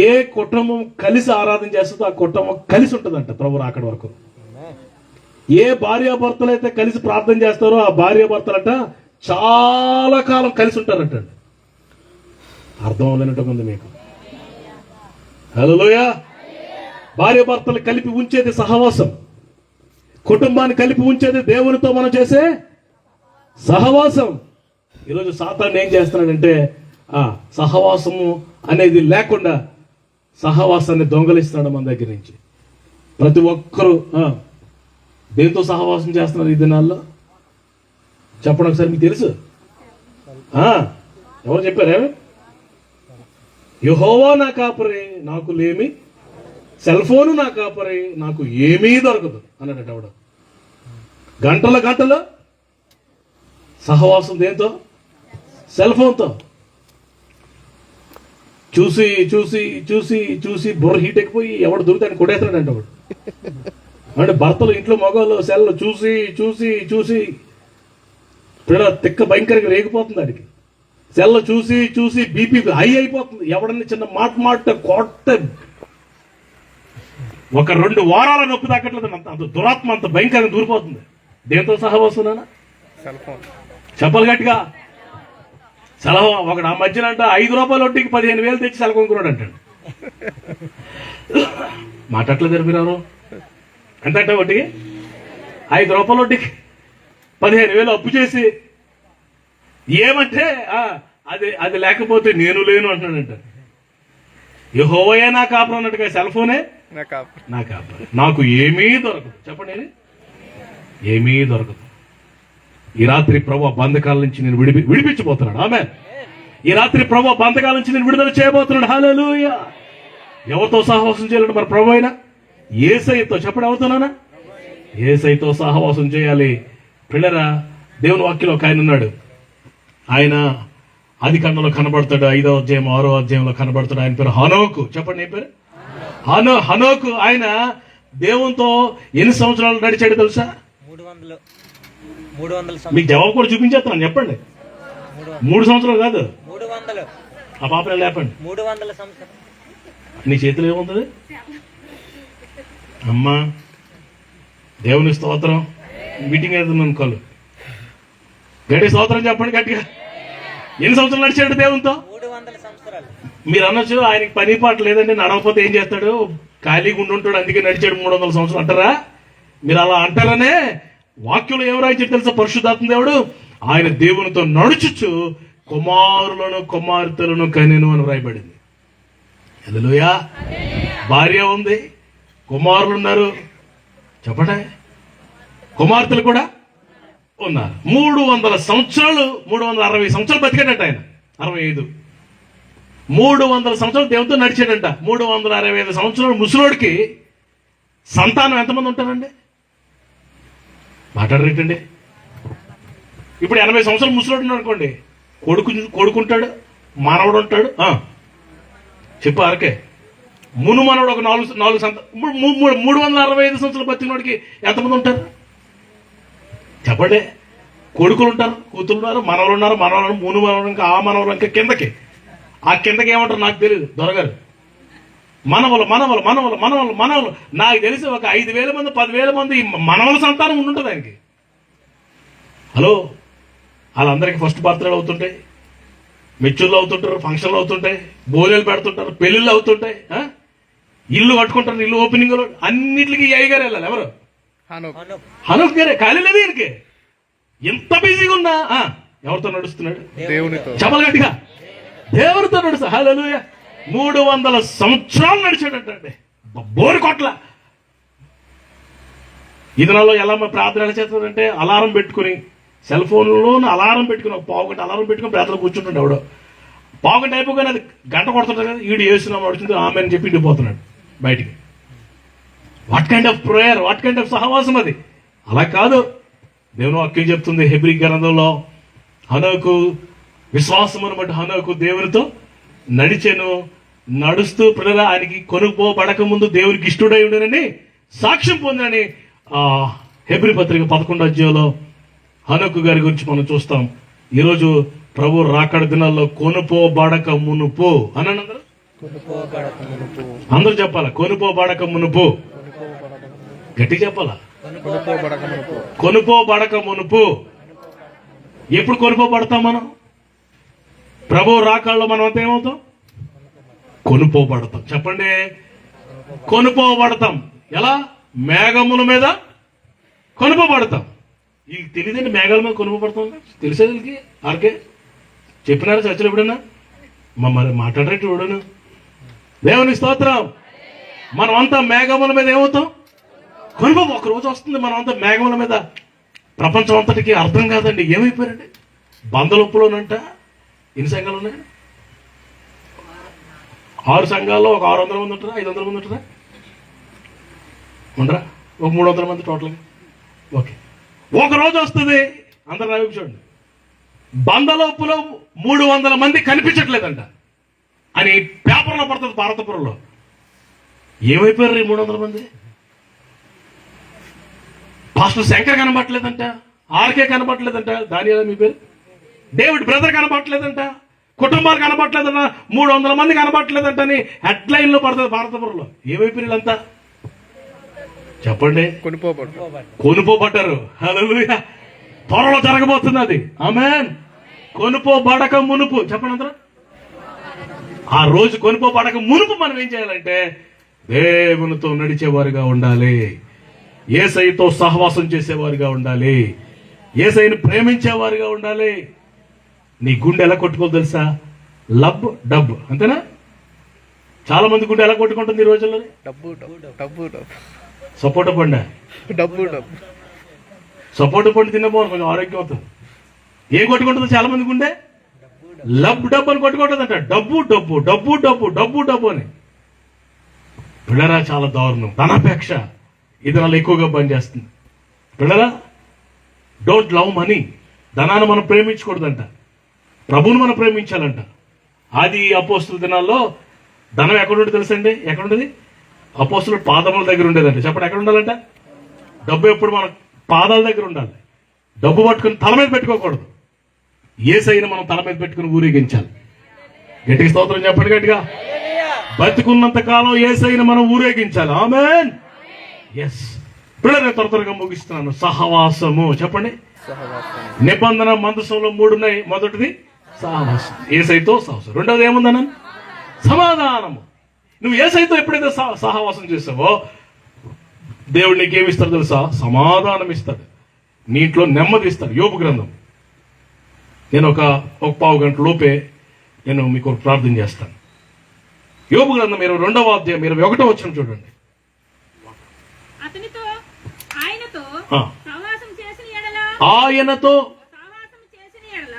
Speaker 1: ఏ కుటుంబం కలిసి ఆరాధన చేస్తుందో ఆ కుటుంబం కలిసి ఉంటుందంట ప్రభు రాకడ వరకు. ఏ భార్యాభర్తలు అయితే కలిసి ప్రార్థన చేస్తారో ఆ భార్యాభర్తలంట చాలా కాలం కలిసి ఉంటారంట. అర్థం అవ్వలేనట్టుగా ఉంది మీకు. హల్లెలూయా. భార్యాభర్తలు కలిపి ఉంచేది సహవాసం. కుటుంబాన్ని కలిపి ఉంచేది దేవునితో మనం చేసే సహవాసం. ఈరోజు సాతాను ఏం చేస్తున్నాడంటే ఆ సహవాసము అనేది లేకుండా సహవాసాన్ని దొంగలిస్తున్నాడు మన దగ్గర నుంచి. ప్రతి ఒక్కరూ దేంతో సహవాసం చేస్తున్నారు ఈ దినాల్లో? చెప్పండి ఒకసారి. మీకు తెలుసు? ఎవరు చెప్పారు? యెహోవా నా కాపరి నాకు లేమి, సెల్ ఫోను నా కాపరి నాకు ఏమీ దొరకదు అన్నాడట ఎవడు. గంటల సహవాసం దేంతో? సెల్ ఫోన్తో. చూసి చూసి చూసి చూసి బుర్ర హీట్ ఎక్కిపోయి ఎవడు దొరుకుతాయని కొడేస్తాడంట వాడు. అంటే భర్తలు, ఇంట్లో మగవాళ్ళు సెల్ చూసి చూసి చూసి పిల్ల తిక్క భయంకరంగా రేగిపోతుంది. అడిగి సెల్ చూసి చూసి బీపీ హై అయిపోతుంది. ఎవడన్నా చిన్న మాట కొట్ట ఒక 2 వారాల నొప్పి తాకట్లేదు. అంత దురాత్మ అంత భయంకరంగా దూరిపోతుంది. దేంతో సహవాసునా? చెప్పాలి గట్టిగా. సెలవు ఒకడు ఆ మధ్యన అంట 5 రూపాయల వడ్డీకి 15,000 తెచ్చి సెల కొనుక్కున్నాడు అంటాడు. మాట్లాడలేదు మీరు ఎవరు? ఎంత వడ్డీకి? 5 రూపాయల వడ్డీకి 15,000 అప్పు చేసి ఏమంటే అది లేకపోతే నేను లేను అంటాడంట. యెహోవాయే నా కాపురం అన్నట్టుగా సెల్ ఫోనే నా కాపురం నాకు ఏమీ దొరకదు. చెప్పండి, ఏమీ దొరకదు. ఈ రాత్రి ప్రభు బంధకాల నుంచి నేను విడిపించబోతున్నాడు. ఆమేన్. ఈ రాత్రి ప్రభు బంధకాల నుంచి నేను విడుదల చేయబోతున్నాడు. హల్లెలూయా. ఎవరితో సహవాసం చేయాలంటే మన ప్రభు అయినా యేసయ్యతో. చెప్పండి, ఎవరితోనా? యేసయ్యతో సహవాసం చేయాలి. పిల్లరా, దేవుని వాక్యంలో ఒక ఆయన ఉన్నాడు. ఆయన ఆదికాండంలో కనబడతాడు. 5వ అధ్యాయం 6వ అధ్యాయంలో కనబడతాడు. ఆయన పేరు హనోకు. చెప్పండి, ఏం పేరు? హనోకు. ఆయన దేవునితో ఎన్ని సంవత్సరాలు నడిచాడు తెలుసా?
Speaker 3: 300
Speaker 1: మీకు జవాబు కూడా చూపించేస్తాను. చెప్పండి. 3 సంవత్సరాలు కాదు,
Speaker 3: 300.
Speaker 1: ఆ పాపని లేపండి.
Speaker 3: 300 సంవత్సరాలు.
Speaker 1: నీ చేతిలో ఏముంటుంది? అమ్మా దేవుని స్తోత్రం. మీటింగ్ అవుతుంది అనుకోలు. గట్టి స్తోత్రం చెప్పండి గట్టిగా. ఎన్ని సంవత్సరాలు నడిచాడు దేవునితో?
Speaker 3: 300 సంవత్సరాలు.
Speaker 1: మీరు అనొచ్చు, ఆయనకి పని పాట లేదండి, నడవకపోతే ఏం చేస్తాడు, ఖాళీగా ఉండుంటాడు, అందుకే నడిచాడు 300 సంవత్సరాలు అంటారా? మీరు అలా అంటారనే వాక్యంలో ఎవరు రాయించారు తెలుసా? పరిశుద్ధాత్మ దేవుడు ఆయన దేవునితో నడుచుచు కుమారులను కుమార్తెలను కనెను అని రాయబడింది. హల్లెలూయా. భార్య ఉంది, కుమారులు ఉన్నారు. చెప్పండి, కుమార్తెలు కూడా ఉన్నారు. 300 సంవత్సరాలు, 360 సంవత్సరాలు బతికాడట ఆయన. 65 300 సంవత్సరాలు దేవునితో నడిచాడంట. 365 సంవత్సరాలు ముసలోడికి సంతానం ఎంతమంది ఉంటారండి? మాట్లాడరేటండి. ఇప్పుడు 80 సంవత్సరాలు ముసలోడు ఉన్నాడు అనుకోండి, కొడుకుంటాడు, మానవుడు ఉంటాడు. చెప్పు అరకే మునుమనోడు ఒక 365 సంవత్సరాలు బతికినోడికి ఎంతమంది ఉంటారు చెప్పండి? కొడుకులు ఉంటారు, కూతురు ఉన్నారు, మనవలు ఉన్నారు, మనవలు, మునుమనవలు, ఇంకా ఆ మనవలు, ఇంకా కిందకి ఆ కిందకి ఏమంటారు నాకు తెలియదు, దొరగారు. మనవలు మనవలు మనవలు మనవలు మనవలు నాకు తెలిసి ఒక 5,000 మంది 10,000 మంది మనవల సంతానం ఉండుంటుంది ఆయనకి. హలో, వాళ్ళందరికీ ఫస్ట్ బర్త్డే అవుతుంటాయి, మెచ్యూర్లు అవుతుంటారు, ఫంక్షన్లు అవుతుంటాయి, భోజనాలు పెడుతుంటారు, పెళ్లిళ్ళు అవుతుంటాయి, ఇల్లు కట్టుకుంటారు, ఇల్లు ఓపెనింగ్ అన్నింటికి ఈ అయ్యగారు వెళ్ళాలి. ఎవరు? హనూక్ గారే. ఖాళీ లేదు ఈయనకి. ఎంత బిజీగా ఉన్నా ఎవరితో నడుస్తున్నాడు?
Speaker 4: దేవునితో.
Speaker 1: చెప్పలు గట్టిగా, దేవునితో నడుస్తా. హల్లెలూయా. 300 సంవత్సరాలు నడిచాడంటే బోరు కొట్ల. ఈ దినాల్లో ఎలా ప్రార్థన ఎలా చేస్తాడంటే అలారం పెట్టుకుని, సెల్ ఫోన్లో అలారం పెట్టుకుని, ఒక పావు గంట అలారం పెట్టుకుని ప్రార్థన కూర్చుంటాడు. ఎవడో పావు గంట అయిపోగానే అది గంట కొడుతుంటాడు కదా, ఈడు వేస్తున్నాం నడుచుంటే ఆమె అని చెప్పి ఇంటిపోతున్నాడు బయటికి. What kind of prayer, what kind of సహవాసం అది? అలా కాదు. దేవుని వాక్యం చెప్తుంది హెబ్రీ గ్రంథంలో, హనోకు విశ్వాసమును బట్టి హనోకు దేవునితో నడిచెను, నడుస్తూ పిల్లల ఆయనకి కొనుక్కోబడక ముందు దేవునికి ఇష్టడై ఉండనని సాక్ష్యం పొందని హెబ్రీ పత్రిక 11వ అధ్యాయంలో హనోకు గారి గురించి మనం చూస్తాం. ఈరోజు ప్రభు రాకడ దినాల్లో కొనుపోబడక మునుపు అని అందరూ అందరూ చెప్పాలా? కొనుపోబడక మునుపు. గట్టి చెప్పాలా? కొనుపోబడక మునుపు. ఎప్పుడు కొనుపోబడతాం మనం? ప్రభు రాకడలో మనం అంతా ఏమవుతాం? కొనుపోబడతాం. చెప్పండి, కొనుపోబడతాం. ఎలా? మేఘముల మీద కొనుపోబడతాం. ఇది తెలియదండి, మేఘాల మీద కొనుపోబడతాం. తెలిసేది వీళ్ళకి? ఆర్కే చెప్పినారా చర్చలు ఎప్పుడైనా? మరి మాట్లాడరేంటి ఎవడను? దేవుని స్తోత్రం. మనం అంతా మేఘముల మీద ఏమవుతాం? ఒక రోజు వస్తుంది మనం అంతా మేఘముల మీద. ప్రపంచం అంతటికి అర్థం కాదండి, ఏమైపోయారండి? బందలొప్పులోనంట ఎన్ని సంఘాలు ఉన్నాయి? 6 సంఘాల్లో ఒక 600 మంది ఉంటారా? 500 మంది ఉంటారా? ఉండరా? ఒక 300 మంది టోటల్గా. ఓకే, ఒక రోజు వస్తుంది, అందరు రావి చూడండి, బందలోపులో 300 మంది కనిపించట్లేదంట అని పేపర్లో పడుతుంది భారతపురంలో. ఏమైపోయారు ఈ 300 మంది? పాస్టర్ శంకర్ కనబట్టలేదంట, ఆర్కే కనబట్టలేదంట, దానియాల మీ పేరు డేవిడ్ బ్రదర్ కనబట్టలేదంట, కుటుంబాలు కనబట్టలేదంట, 300 మంది కనబట్టలేదంట అని హెడ్లైన్ లో పడుతుంది భారతపురంలో. ఏమైపోయారు వీళ్ళంతా? చెప్పండి, కొనుపోబడ్డారు. హల్లెలూయా. త్వరలో జరగబోతుంది అది. ఆమేన్. కొనుపోబడక మునుపు. చెప్పండి అందరూ. ఆ రోజు కొనుపోబడక మునుపు మనం ఏం చేయాలంటే దేవునితో నడిచేవారుగా ఉండాలి, యేసయ్యతో సహవాసం చేసేవారుగా ఉండాలి, యేసయ్యను ప్రేమించేవారుగా ఉండాలి. నీ గుండె ఎలా కొట్టుకోదు తెలుసా? లబ్ డబ్, అంతేనా? చాలా మంది గుండె ఎలా కొట్టుకుంటుంది ఈ రోజుల్లో?
Speaker 4: డబ్బు డబ్బు డబ్బు.
Speaker 1: సపోటా పండు,
Speaker 4: డబ్బు డబ్బు.
Speaker 1: సపోటా పండు తిన్నపోను కొంచెం ఆరోగ్యం అవుతుంది. ఏం కొట్టుకుంటుంది చాలా మంది గుండె? లబ్ డబ్బు అని కొట్టుకుంటుందంట. డబ్బు డబ్బు డబ్బు డబ్బు డబ్బు డబ్బు అని. పిల్లరా, చాలా దారుణం. ధనాపేక్ష ఇది నాలో ఎక్కువగా పనిచేస్తుంది. పిల్లరా, డోంట్ లవ్ మనీ. ధనాన్ని మనం ప్రేమించకూడదంట, ప్రభువును మనం ప్రేమించాలంట. ఆది అపోస్తుల దినాల్లో ధనం ఎక్కడుంటే తెలుసండి? ఎక్కడుండేది? అపోస్తుల పాదముల దగ్గర ఉండేదండి. చెప్పండి, ఎక్కడ ఉండాలంట? డబ్బు ఎప్పుడు మన పాదాల దగ్గర ఉండాలి. డబ్బు పట్టుకుని తల మీద పెట్టుకోకూడదు. యేసయ్యను మనం తల మీద పెట్టుకుని ఊరేగించాలి. గట్టిగా స్తోత్రం చెప్పండి గట్టిగా. బతుకున్నంత కాలం యేసయ్యను మనం ఊరేగించాలి. ఆమేన్. ఎస్. పిల్లలు త్వరగా ముగిస్తున్నాను. సహవాసము. చెప్పండి. నిబంధన మందసంలో 3 ఉన్నాయి. మొదటిది సహవాసం, యేసయ్యతో సహవాసం. రెండోది ఏముందన్న? సమాధానము. నువ్వు యేసయ్యతో ఎప్పుడైతే సహవాసం చేసావో దేవుడు నీకేమిస్తాడు తెలుసా? సమాధానం ఇస్తాడు, నీ ఇంట్లో నెమ్మది ఇస్తాడు. యోబు గ్రంథం నేను ఒక పావు గంట లోపే నేను మీకు ప్రార్థన చేస్తాను. యోబు గ్రంథం 22వ అధ్యాయం 21వ వచనం చూడండి.
Speaker 2: అతనితో ఆయనతో
Speaker 1: ఆ.
Speaker 2: సహవాసం చేసిన ఎడల
Speaker 1: ఆయనతో
Speaker 2: సహవాసం చేసిన ఎడల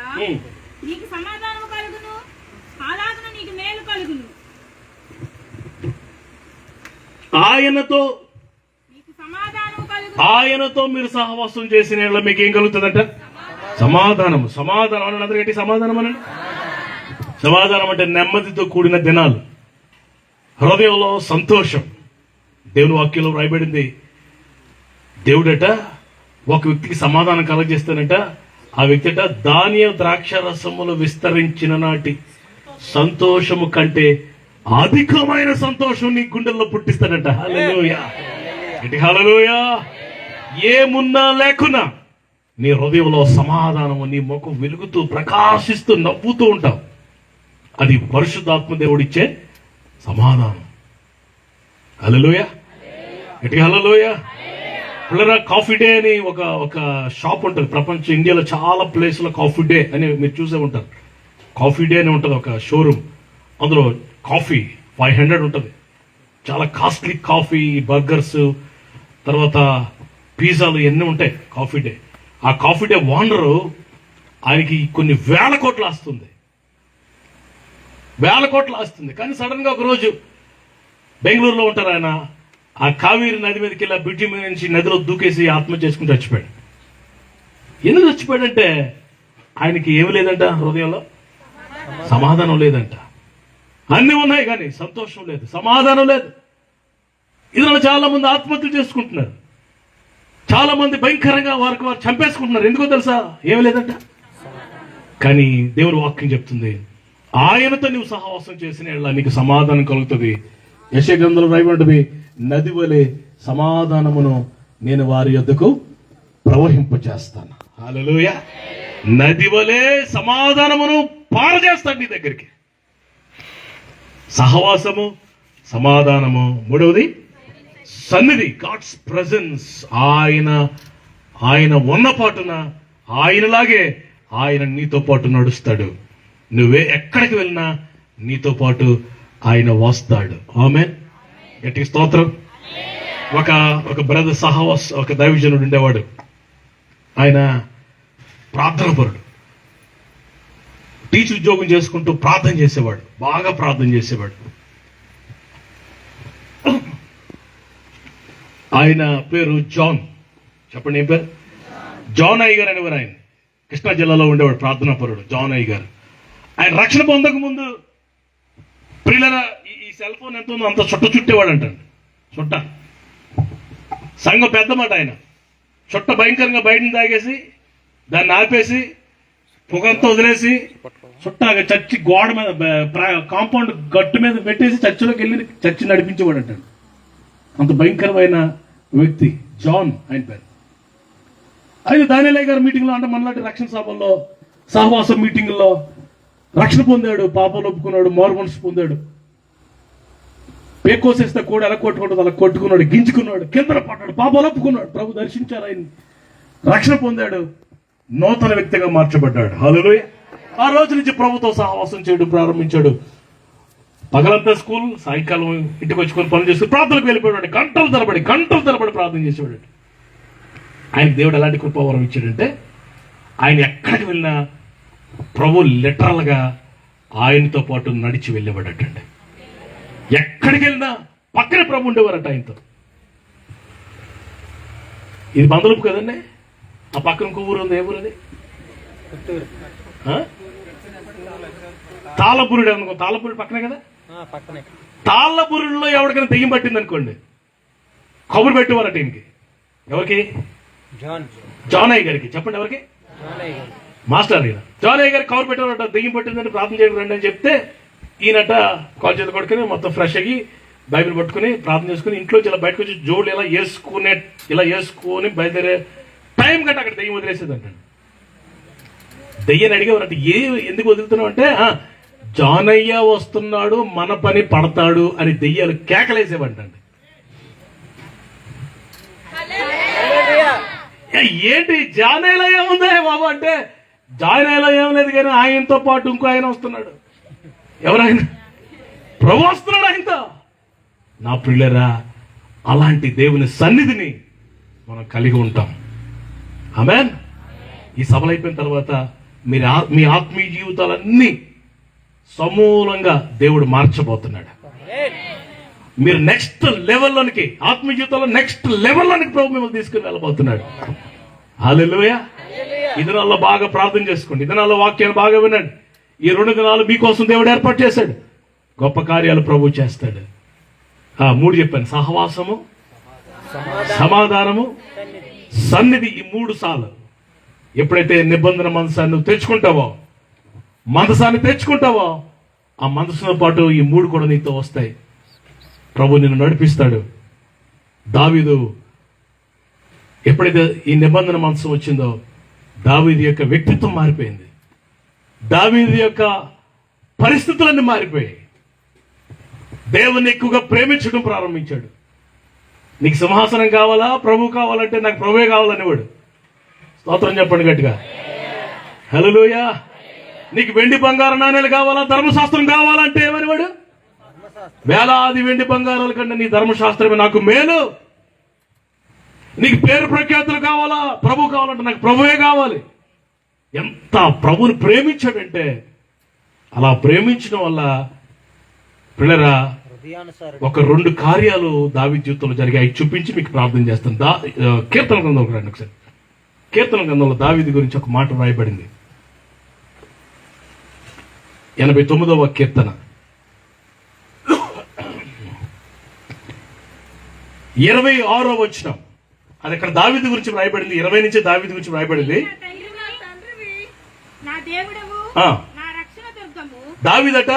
Speaker 2: నీకు సమాధానము కలుగును, అలాగున నీకు మేలు కలుగును.
Speaker 1: ఆయనతో
Speaker 2: నీకు సమాధానము కలుగును.
Speaker 1: ఆయనతో మీరు సహవాసం చేసిన యెడల మీకు ఏం కలుగుతుందంట? సమాధానం. సమాధానం అని అందరికీ సమాధానం అనండి. సమాధానం అంటే నెమ్మదితో కూడిన దినాలు. హృదయంలో సంతోషం. దేవుని వాక్యంలో రాయబడింది, దేవుడట ఒక వ్యక్తికి సమాధానం కలగజేస్తానట, ఆ వ్యక్తి అట ధాన్య ద్రాక్ష రసములు విస్తరించిన నాటి సంతోషము కంటే అధికమైన సంతోషం నీ గుండెల్లో పుట్టిస్తాడట. హల్లెలూయా, హల్లెలూయా. ఏమున్నా లేకున్నా నీ హృదయంలో సమాధానము, నీ ముఖం వెలుగుతూ ప్రకాశిస్తూ నవ్వుతూ ఉంటావు. అది పరిశుద్ధాత్మ దేవుడిచ్చే సమాధానం. హల్లెలూయా, హల్లెలూయా. పిల్లరా, కాఫీ డే అని ఒక షాప్ ఉంటుంది ప్రపంచం, ఇండియాలో చాలా ప్లేస్లో కాఫీ డే అని మీరు చూసే ఉంటారు. కాఫీ డే అని ఉంటుంది ఒక షోరూమ్, అందులో కాఫీ 500 ఉంటుంది. చాలా కాస్ట్లీ కాఫీ, బర్గర్స్, తర్వాత పిజ్జాలు ఎన్ని ఉంటాయి కాఫీ డే. ఆ కాఫీ డే ఓనరు ఆయనకి కొన్ని వేల కోట్లు వస్తుంది, కానీ సడన్ గా ఒకరోజు బెంగళూరులో ఉంటారు ఆయన, ఆ కావేరి నది మీదకి వెళ్ళి బ్రిడ్జి మీద నుంచి నదిలో దూకేసి ఆత్మహత్య చేసుకుని చచ్చిపోయాడు. ఎందుకు చచ్చిపోయాడంటే ఆయనకి ఏమి లేదంట, హృదయంలో సమాధానం లేదంట. అన్నీ ఉన్నాయి కానీ సంతోషం లేదు, సమాధానం లేదు. ఇందులో చాలా మంది ఆత్మహత్యలు చేసుకుంటున్నారు, చాలా మంది భయంకరంగా వారికి వారు చంపేసుకుంటున్నారు. ఎందుకో తెలుసా? ఏమి లేదంట. కానీ దేవుని వాక్యం చెప్తుంది, ఆయనతో నువ్వు సహవాసం చేసిన నీకు సమాధానం కలుగుతుంది. యెషయా గ్రంథంలో రాయబడింది, నది వలె సమాధానమును నేను వారి యొద్దకు ప్రవహింపచేస్తాను. హల్లెలూయా. నది వలె సమాధానమును పారజేస్తాడు నీ దగ్గరికి. సహవాసము, సమాధానము. మూడవది సన్నిధి, గాడ్స్ ప్రెజెన్స్. ఆయన ఉన్న పాటున ఆయనలాగే ఆయన నీతో పాటు నడుస్తాడు. నువ్వే ఎక్కడికి వెళ్ళినా నీతో పాటు ఆయన వస్తాడు. ఆమేన్. గట్టిగా స్తోత్రం. ఒక బ్రదర్ సహవాస్, ఒక దైవజనుడు ఉండేవాడు. ఆయన ప్రార్థన పరుడు, టీచర్ ఉద్యోగం చేసుకుంటూ ప్రార్థన చేసేవాడు, బాగా ప్రార్థన చేసేవాడు. ఆయన పేరు జాన్. చెప్పండి ఏం పేరు? జాన్ అయ్య గారు అనేవారు. ఆయన కృష్ణా జిల్లాలో ఉండేవాడు, ప్రార్థనా పరుడు జాన్ అయ్య గారు. ఆయన రక్షణ పొందక ముందు ప్రియులరా, ఈ సెల్ ఫోన్ ఎంత ఉందో అంత చుట్టేవాడు అంటండి. చుట్ట సంఘం పెద్ద మాట. ఆయన చుట్ట భయంకరంగా బయటని తాగేసి దాన్ని ఆపేసి పొగంతా వదిలేసి చుట్టాగా చర్చి గోడ మీద, కాంపౌండ్ గట్టు మీద పెట్టేసి చర్చిలోకి వెళ్ళి చర్చి నడిపించేవాడు అంటాడు. అంత భయంకరమైన వ్యక్తి జాన్ ఆయన పేరు. అయితే దానియేలు గారి మీటింగ్లో, అంటే మనలాంటి రక్షణ సభల్లో, సహవాసం మీటింగుల్లో రక్షణ పొందాడు, పాపాలు ఒప్పుకున్నాడు, మారు మనసు పొందాడు. పేకోసేస్తే కూడా ఎలా కొట్టుకుంటుంది అలా కొట్టుకున్నాడు, గింజుకున్నాడు, కిందన పడ్డాడు, పాపాలు ఒప్పుకున్నాడు. ప్రభు దర్శించారు ఆయన, రక్షణ పొందాడు, నూతన వ్యక్తిగా మార్చబడ్డాడు. హల్లెలూయా. ఆ రోజు నుంచి ప్రభుతో సహవాసం చేయడం ప్రారంభించాడు. పగలంతా స్కూల్, సాయంకాలం ఇంటికి వచ్చుకొని పనులు చేసుకుని ప్రార్థనకు వెళ్ళిపోయాడు. గంటలు తరబడి ప్రార్థన చేసేవాడు. ఆయన దేవుడు ఎలాంటి కృపావరం ఇచ్చాడంటే, ఆయన ఎక్కడికి వెళ్ళినా ప్రభు లిటరల్ గా ఆయనతో పాటు నడిచి వెళ్ళేవాడటండి. ఎక్కడికి వెళ్ళినా పక్కనే ప్రభు ఉండేవారట ఆయనతో. ఇది బందలుపు కదండి. ఆ పక్కన ఇంకో ఊరు ఉంది. ఏ ఊరు అది? తాళ్ళపూరుడు అనుకో. తాళ్ళపూరుడు పక్కనే కదా. తాళ్ళపూరుడులో ఎవరికైనా దెయ్యం పట్టింది అనుకోండి, కబురు పెట్టేవారట ఈయనకి. ఎవరికి? జాన్ అయ్య గారికి. చెప్పండి ఎవరికి? మాస్టర్ గారు. జాన్ అయ్య గారికి కబురు పెట్టేవారట, దెయ్యం పట్టిందని ప్రార్థన చేయడం రండి అని చెప్తే ఈయనట కాల్ చేతి కొట్టుకుని మొత్తం ఫ్రెష్ అయ్యి బైబిల్ పట్టుకుని ప్రార్థన చేసుకుని ఇంట్లో ఇలా బయటకు వచ్చి జోడు ఇలా వేసుకుని బయలుదేరే టైం కంటే అక్కడ దెయ్యం వదిలేసేది అంటాడు. దెయ్యాన్ని అడిగేవారంటే ఎందుకు వదులుతున్నావు అంటే, జానయ్య వస్తున్నాడు, మన పని పడతాడు అని దెయ్యాలు కేకలేసేవంటండి. ఏంటి జానయ్యలో ఏముందా బాబు అంటే, జానయ్యలో ఏం లేదు కానీ ఆయనతో పాటు ఇంకో ఆయన వస్తున్నాడు. ఎవరైనా? ప్రభు వస్తున్నాడు ఆయనతో. నా ప్రియులరా, అలాంటి దేవుని సన్నిధిని మనం కలిగి ఉంటాం. ఆమేన్. ఈ సభలు అయిపోయిన తర్వాత మీ ఆత్మీయ జీవితాలన్నీ సమూలంగా దేవుడు మార్చబోతున్నాడు. మీరు నెక్స్ట్ లెవెల్లోనికి, ఆత్మీయ జీవితంలో నెక్స్ట్ లెవెల్లోనికి ప్రభు మిమ్మల్ని తీసుకుని వెళ్ళబోతున్నాడు. హల్లెలూయా. ఈ దినాల్లో బాగా ప్రార్థన చేసుకోండి, ఈ దినాల్లో వాక్యాన్ని బాగా వినండి. ఈ 2 దినాలు మీకోసం దేవుడు ఏర్పాటు చేశాడు. గొప్ప కార్యాలు ప్రభు చేస్తాడు. మూడు చెప్పాను: సహవాసము, సమాధానము, సన్నిధి. ఈ 3 సార్లు ఎప్పుడైతే నిబంధన మందసాన్ని నువ్వు తెచ్చుకుంటావో, మందసాన్ని తెచ్చుకుంటావో, ఆ మందసంతో పాటు ఈ 3 కూడా నీతో వస్తాయి. ప్రభు నిన్ను నడిపిస్తాడు. దావీదు ఎప్పుడైతే ఈ నిబంధన మందసం వచ్చిందో, దావీదు యొక్క వ్యక్తిత్వం మారిపోయింది. దావీదు యొక్క పరిస్థితులన్నీ మారిపోయాయి. దేవుని ఎక్కువగా ప్రేమించడం ప్రారంభించాడు. నీకు సింహాసనం కావాలా, ప్రభు కావాలంటే నాకు ప్రభువే కావాలనేవాడు. స్తోత్రం చెప్పండి గట్టిగా. హల్లెలూయా. నీకు వెండి బంగారు నాణేలు కావాలా, ధర్మశాస్త్రం కావాలంటే ఏమనేవాడు? వేలాది వెండి బంగారాల కంటే నీ ధర్మశాస్త్రమే నాకు మేలు. నీకు పేరు ప్రఖ్యాతులు కావాలా, ప్రభు కావాలంటే నాకు ప్రభువే కావాలి. ఎంత ప్రభుని ప్రేమించాడంటే, అలా ప్రేమించడం వల్ల పిల్లరా ఒక 2 కార్యాలు దావీదు జీవితంలో జరిగాయి. చూపించి మీకు ప్రార్థన చేస్తాను. కీర్తన గ్రంథంలోకి రండి ఒకసారి. కీర్తన గ్రంథంలో దావీదు గురించి ఒక మాట రాయబడింది. 89వ కీర్తన 26వ వచనం. అది అక్కడ దావీదు గురించి రాయబడింది. 20 నుంచి దావీదు గురించి రాయబడింది.
Speaker 2: నా దేవుడవు,
Speaker 1: ఆ,
Speaker 2: నా రక్షణ దుర్గము.
Speaker 1: దావీదట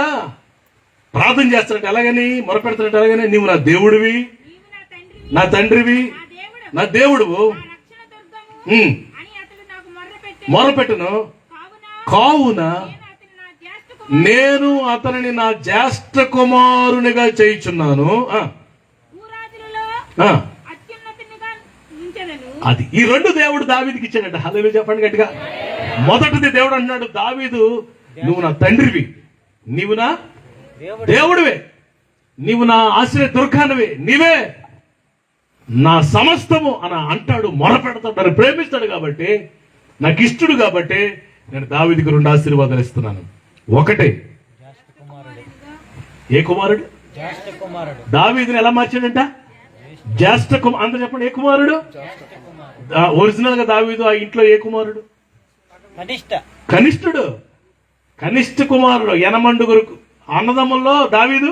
Speaker 1: ప్రార్థన చేస్తాడంటే ఎలాగని, మొరపెడతాడంటే ఎలాగని, నీవు నా దేవుడివి,
Speaker 2: నీవు నా తండ్రివి,
Speaker 1: నా తండ్రివి,
Speaker 2: నా దేవుడవు,
Speaker 1: నా దేవుడువు,
Speaker 2: నా రక్షణ దుర్గము అని అతడు నాకు మొర్రపెట్టెను.
Speaker 1: మొరపెట్టును.
Speaker 2: కావున
Speaker 1: కావున
Speaker 2: నేను అతని నా జ్యేష్ఠ
Speaker 1: నేను ఆ జ్యేష్ఠ కుమారునిగా చేయుచున్నాను.
Speaker 2: భూరాజులలో
Speaker 1: ఆ,
Speaker 2: అత్యున్నతునిగా ఉంచెదను.
Speaker 1: అది ఈ 2 దేవుడు దావీదుకి ఇచ్చాడట. హల్లెలూయా చెప్పండి గట్టిగా. మొదటిది దేవుడు అంటున్నాడు, దావీదు నువ్వు నా తండ్రివి, నీవు నా దేవుడివే, నీవు నా ఆశ్రయ దుర్గానివే, నీవే నా సమస్తము అని అంటాడు. మొరపెడతాడు, నన్ను ప్రేమిస్తాడు కాబట్టి, నాకు ఇష్టడు కాబట్టి నేను దావీదుకి 2 ఆశీర్వాదాలు ఇస్తున్నాను. ఒకటే, ఏ కుమారుడు? దావీదుని ఎలా మార్చాడంట? జ్యేష్ఠ కుమారుడు. అందరూ చెప్పండి, ఏ కుమారుడు? ఒరిజినల్ గా దావీదు ఆ ఇంట్లో ఏ కుమారుడు? కనిష్ఠుడు. కనిష్ఠ కుమారుడు. 8 అన్నదమ్ముల్లో దావీదు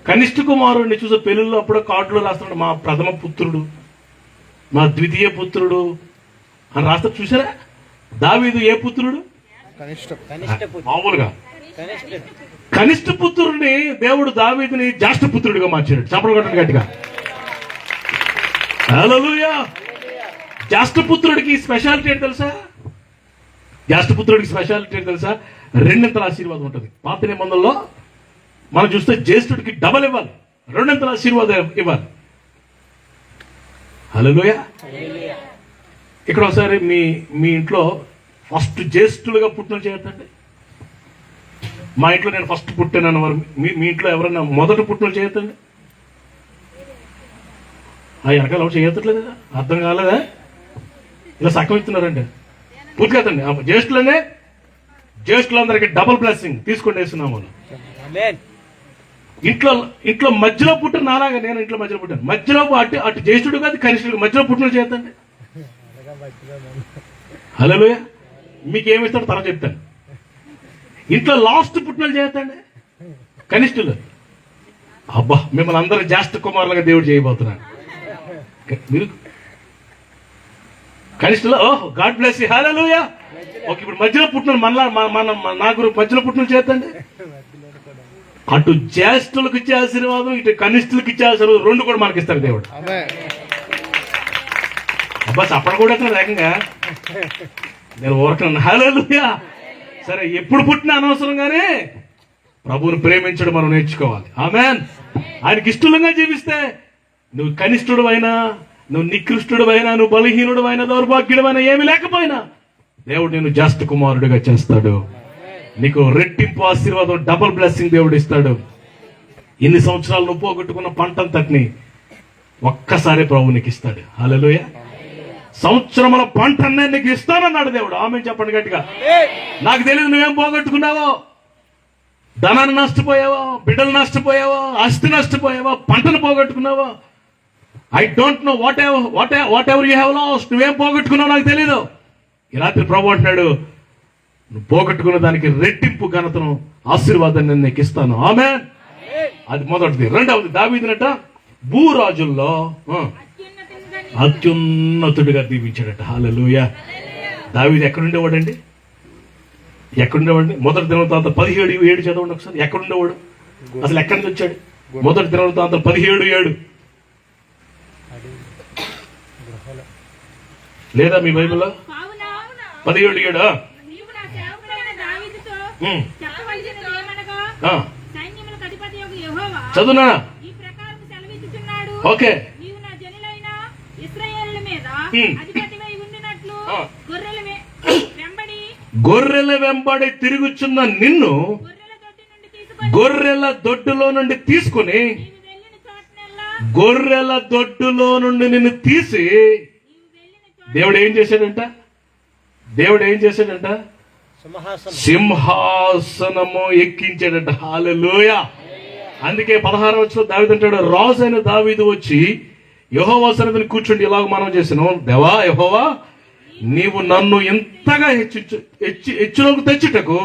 Speaker 1: కనిష్ఠ కుమారుడిని. చూసే పెళ్ళిళ్ళు అప్పుడు కార్డులో రాస్తున్నాడు, మా ప్రథమ పుత్రుడు, మా ద్వితీయ పుత్రుడు అని రాస్తాడు. చూసారా? దావీదు ఏ పుత్రుడు? మామూలుగా కనిష్ఠ పుత్రుడిని దేవుడు దావీదుని జ్యేష్ఠ పుత్రుడిగా మార్చాడు. చప్పలు కొట్టండి గట్టిగా. హల్లెలూయా. జ్యేష్ఠ పుత్రుడికి స్పెషాలిటీ ఏంటి తెలుసా? జ్యేష్ఠ పుత్రుడికి స్పెషాలిటీ ఏంటి తెలుసా? 2 ఆశీర్వాదం ఉంటుంది. పాత నిబంధనలో మనం చూస్తే జ్యేష్ఠుడికి డబల్ ఇవ్వాలి, 2 ఆశీర్వాదం ఇవ్వాలి. హల్లెలూయా. ఇక్కడ ఒకసారి మీ ఇంట్లో ఫస్ట్ జ్యేష్ఠులుగా పుట్టిన చేయొద్దండి. మా ఇంట్లో నేను ఫస్ట్ పుట్టానన్న వారు మీ ఇంట్లో ఎవరైనా మొదట పుట్టిన చేయొద్దండి. ఆ వెనకాల చేయట్లేదు, అర్థం కాలేదా? ఇలా సగం ఇస్తున్నారండి. పూర్తి కదండి. జ్యేష్ఠులందరికీ డబుల్ బ్లెస్సింగ్ తీసుకోండి వేస్తున్నాము. ఇంట్లో మధ్యలో పుట్టిన నాలాగా నేను ఇంట్లో మధ్యలో పుట్టాను. మధ్యలో అటు జ్యేష్ఠుడు కాదు కనిష్ఠుడు, మధ్యలో పుట్టిన చేద్దండి. హల్లెలూయా. మీకేమిస్తాడు తర్వాత చెప్తాను. ఇంట్లో లాస్ట్ పుట్టిన చేద్దండి కనిష్ఠులు. అబ్బా, మిమ్మల్ని అందరూ జ్యేష్ఠ కుమారులుగా దేవుడు చేయబోతున్నాడు. మీరు కనిష్ఠులు. Oh, God bless you. Hallelujah. Okay, ఇప్పుడు మధ్యలో పుట్టిన నా గురు మధ్యలో పుట్టిన చేద్దండి. అటు జ్యేష్ఠులకు ఇచ్చే ఆశీర్వాదం, ఇటు కనిష్ఠులకు ఇచ్చే ఆశీర్వాదం 2 కూడా మనకి ఇస్తాడు దేవుడు. అబ్బా, చప్పడ కూడా ఏకంగా నేను ఊరకను. హల్లెలూయా. సరే, ఎప్పుడు పుట్టినా అనవసరం కానీ ప్రభువుని ప్రేమించడం మనం నేర్చుకోవాలి. ఆమేన్. ఆయనకి ఇష్టంగా జీవిస్తే నువ్వు కనిష్ఠుడు అయినా, నువ్వు నికృష్టుడు అయినా, నువ్వు బలహీనుడు అయినా, దౌర్భాగ్యుడు అయినా, ఏమి లేకపోయినా దేవుడు నేను జ్యేష్ఠ కుమారుడిగా చేస్తాడు. నీకు రెట్టింపు ఆశీర్వాదం, డబుల్ బ్లెస్సింగ్ దేవుడు ఇస్తాడు. ఎన్ని సంవత్సరాలు నువ్వు పోగొట్టుకున్న పంటంతటిని ఒక్కసారి ప్రభు నీకు ఇస్తాడు. హల్లెలూయా. సంవత్సరముల పంటనే నీకు ఇస్తానన్నాడు దేవుడు. ఆమేన్ చెప్పండి గట్టిగా. నాకు తెలియదు నువ్వేం పోగొట్టుకున్నావో. ధనాన్ని నష్టపోయావో, బిడ్డలు నష్టపోయావో, ఆస్తి నష్టపోయావో, పంటను పోగొట్టుకున్నావో. I don't know whatever you have lost. నువ్వేం పోగొట్టుకున్నావు నాకు తెలీదు. ఈ రాత్రి ప్రభు అంటున్నాడు, నువ్వు పోగొట్టుకున్న దానికి రెట్టింపు ఘనతను, ఆశీర్వాదాన్ని నేను నీకు ఇస్తాను. ఆమేన్. అది మొదటిది. రెండవది, దావీదునట భూరాజుల్లో అత్యున్నతుడిగా దీవించాడట. హల్లెలూయా. దావీదు ఎక్కడుండేవాడండి? ఎక్కడుండేవాడిని? మొదటి దినవృత్తాంతం 17:7 చదవండి ఒకసారి. ఎక్కడుండేవాడు అసలు? ఎక్కడి నుంచి వచ్చాడు? మొదటి దినవృత్తాంతం 17:7 లేదా మీ బైబిల్లో? 17:7.
Speaker 2: నీవు నా సేవకుడైన దావీదుతో చెప్పవలసినది ఏమనగా, సైన్యములకు అధిపతియగు యెహోవా
Speaker 1: చదువునా?
Speaker 2: ఈ ప్రకారం సెలవిచ్చుచున్నాడు,
Speaker 1: ఓకే.
Speaker 2: నీవు నా జనులైన ఇశ్రాయేలు మీద అధిపతివై ఉండినట్లు
Speaker 1: గొర్రెల వెంబడి తిరుగుచున్న నిన్ను గొర్రెల దొడ్డులో నుండి తీసుకుని గొర్రెల దొడ్డులో నుండి నిన్ను తీసి దేవుడు ఏం చేశాడంట? దేవుడు ఏం చేశాడంట? సింహాసనము ఎక్కించాడంట. హల్లెలూయా. అందుకే 16వ వచనంలో దావీదు అంటాడు, రాజు అయిన దావీదు వచ్చి యెహోవా సన్నిధిని కూర్చుండి ఇలాగ మనం చేసాను, దేవా యెహోవా, నీవు నన్ను ఎంతగా హెచ్చులోకి తెచ్చుటకు,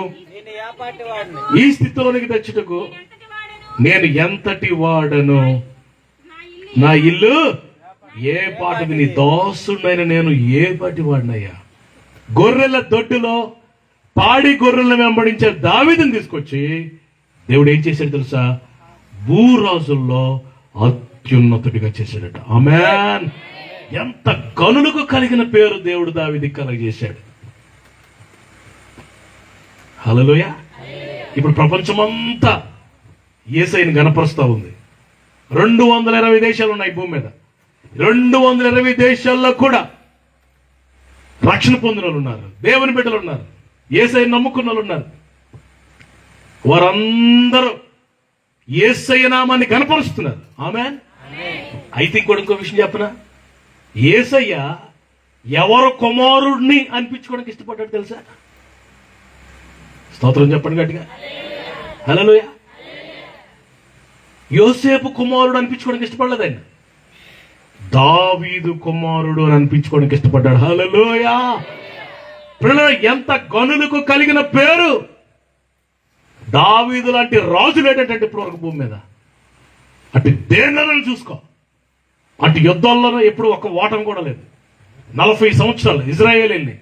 Speaker 1: ఈ స్థితిలోనికి తెచ్చుటకు నేను ఎంతటి వాడను, నా ఇల్లు ఏ పాటిది, నీ దాసుడైన నేను ఏ పాటి వాడినయ్యా. గొర్రెల దొడ్డులో పాడి గొర్రెలను వెంబడించే దావీదుని తీసుకొచ్చి దేవుడు ఏం చేశాడు తెలుసా? భూరాజుల్లో అత్యున్నతుడిగా చేశాడట. ఆమేన్. ఎంత గనులకు కలిగిన పేరు దేవుడు దావీదుకి కలగజేశాడు. హల్లెలూయా. ఇప్పుడు ప్రపంచమంతా యేసయ్యని గణపరుస్తా ఉంది. 220 దేశాలు ఉన్నాయి భూమి మీద. 220 దేశాల్లో కూడా రక్షణ పొందిన వాళ్ళు ఉన్నారు, దేవుని బిడ్డలు ఉన్నారు, యేసయ్యని నమ్ముకున్న వాళ్ళు ఉన్నారు. వారందరూ యేసయ్య నామాన్ని గణపరుస్తున్నారు. ఆమేన్. అయితే ఇంకో విషయం చెప్పనా? యేసయ్య ఎవరు కుమారుడిని అనిపించుకోవడానికి ఇష్టపడ్డాడు తెలుసా? స్తోత్రం చెప్పండి గట్టిగా. హల్లెలూయా. యోసేపు కుమారుడు అనిపించుకోవడానికి ఇష్టపడలేదు ఆయన, దావీదు కుమారుడు అని అనిపించుకోవడానికి ఇష్టపడ్డాడు. హల్లెలూయా. ఎంత గనులకు కలిగిన పేరు! దావీదు లాంటి రాజు లేటంటే ఇప్పుడు వరకు భూమి మీద. అటు దేనిలో చూసుకో, అటు యుద్ధాల్లో ఎప్పుడు ఒక ఓటం కూడా లేదు. 40 సంవత్సరాలు ఇజ్రాయేల్ వెళ్ళి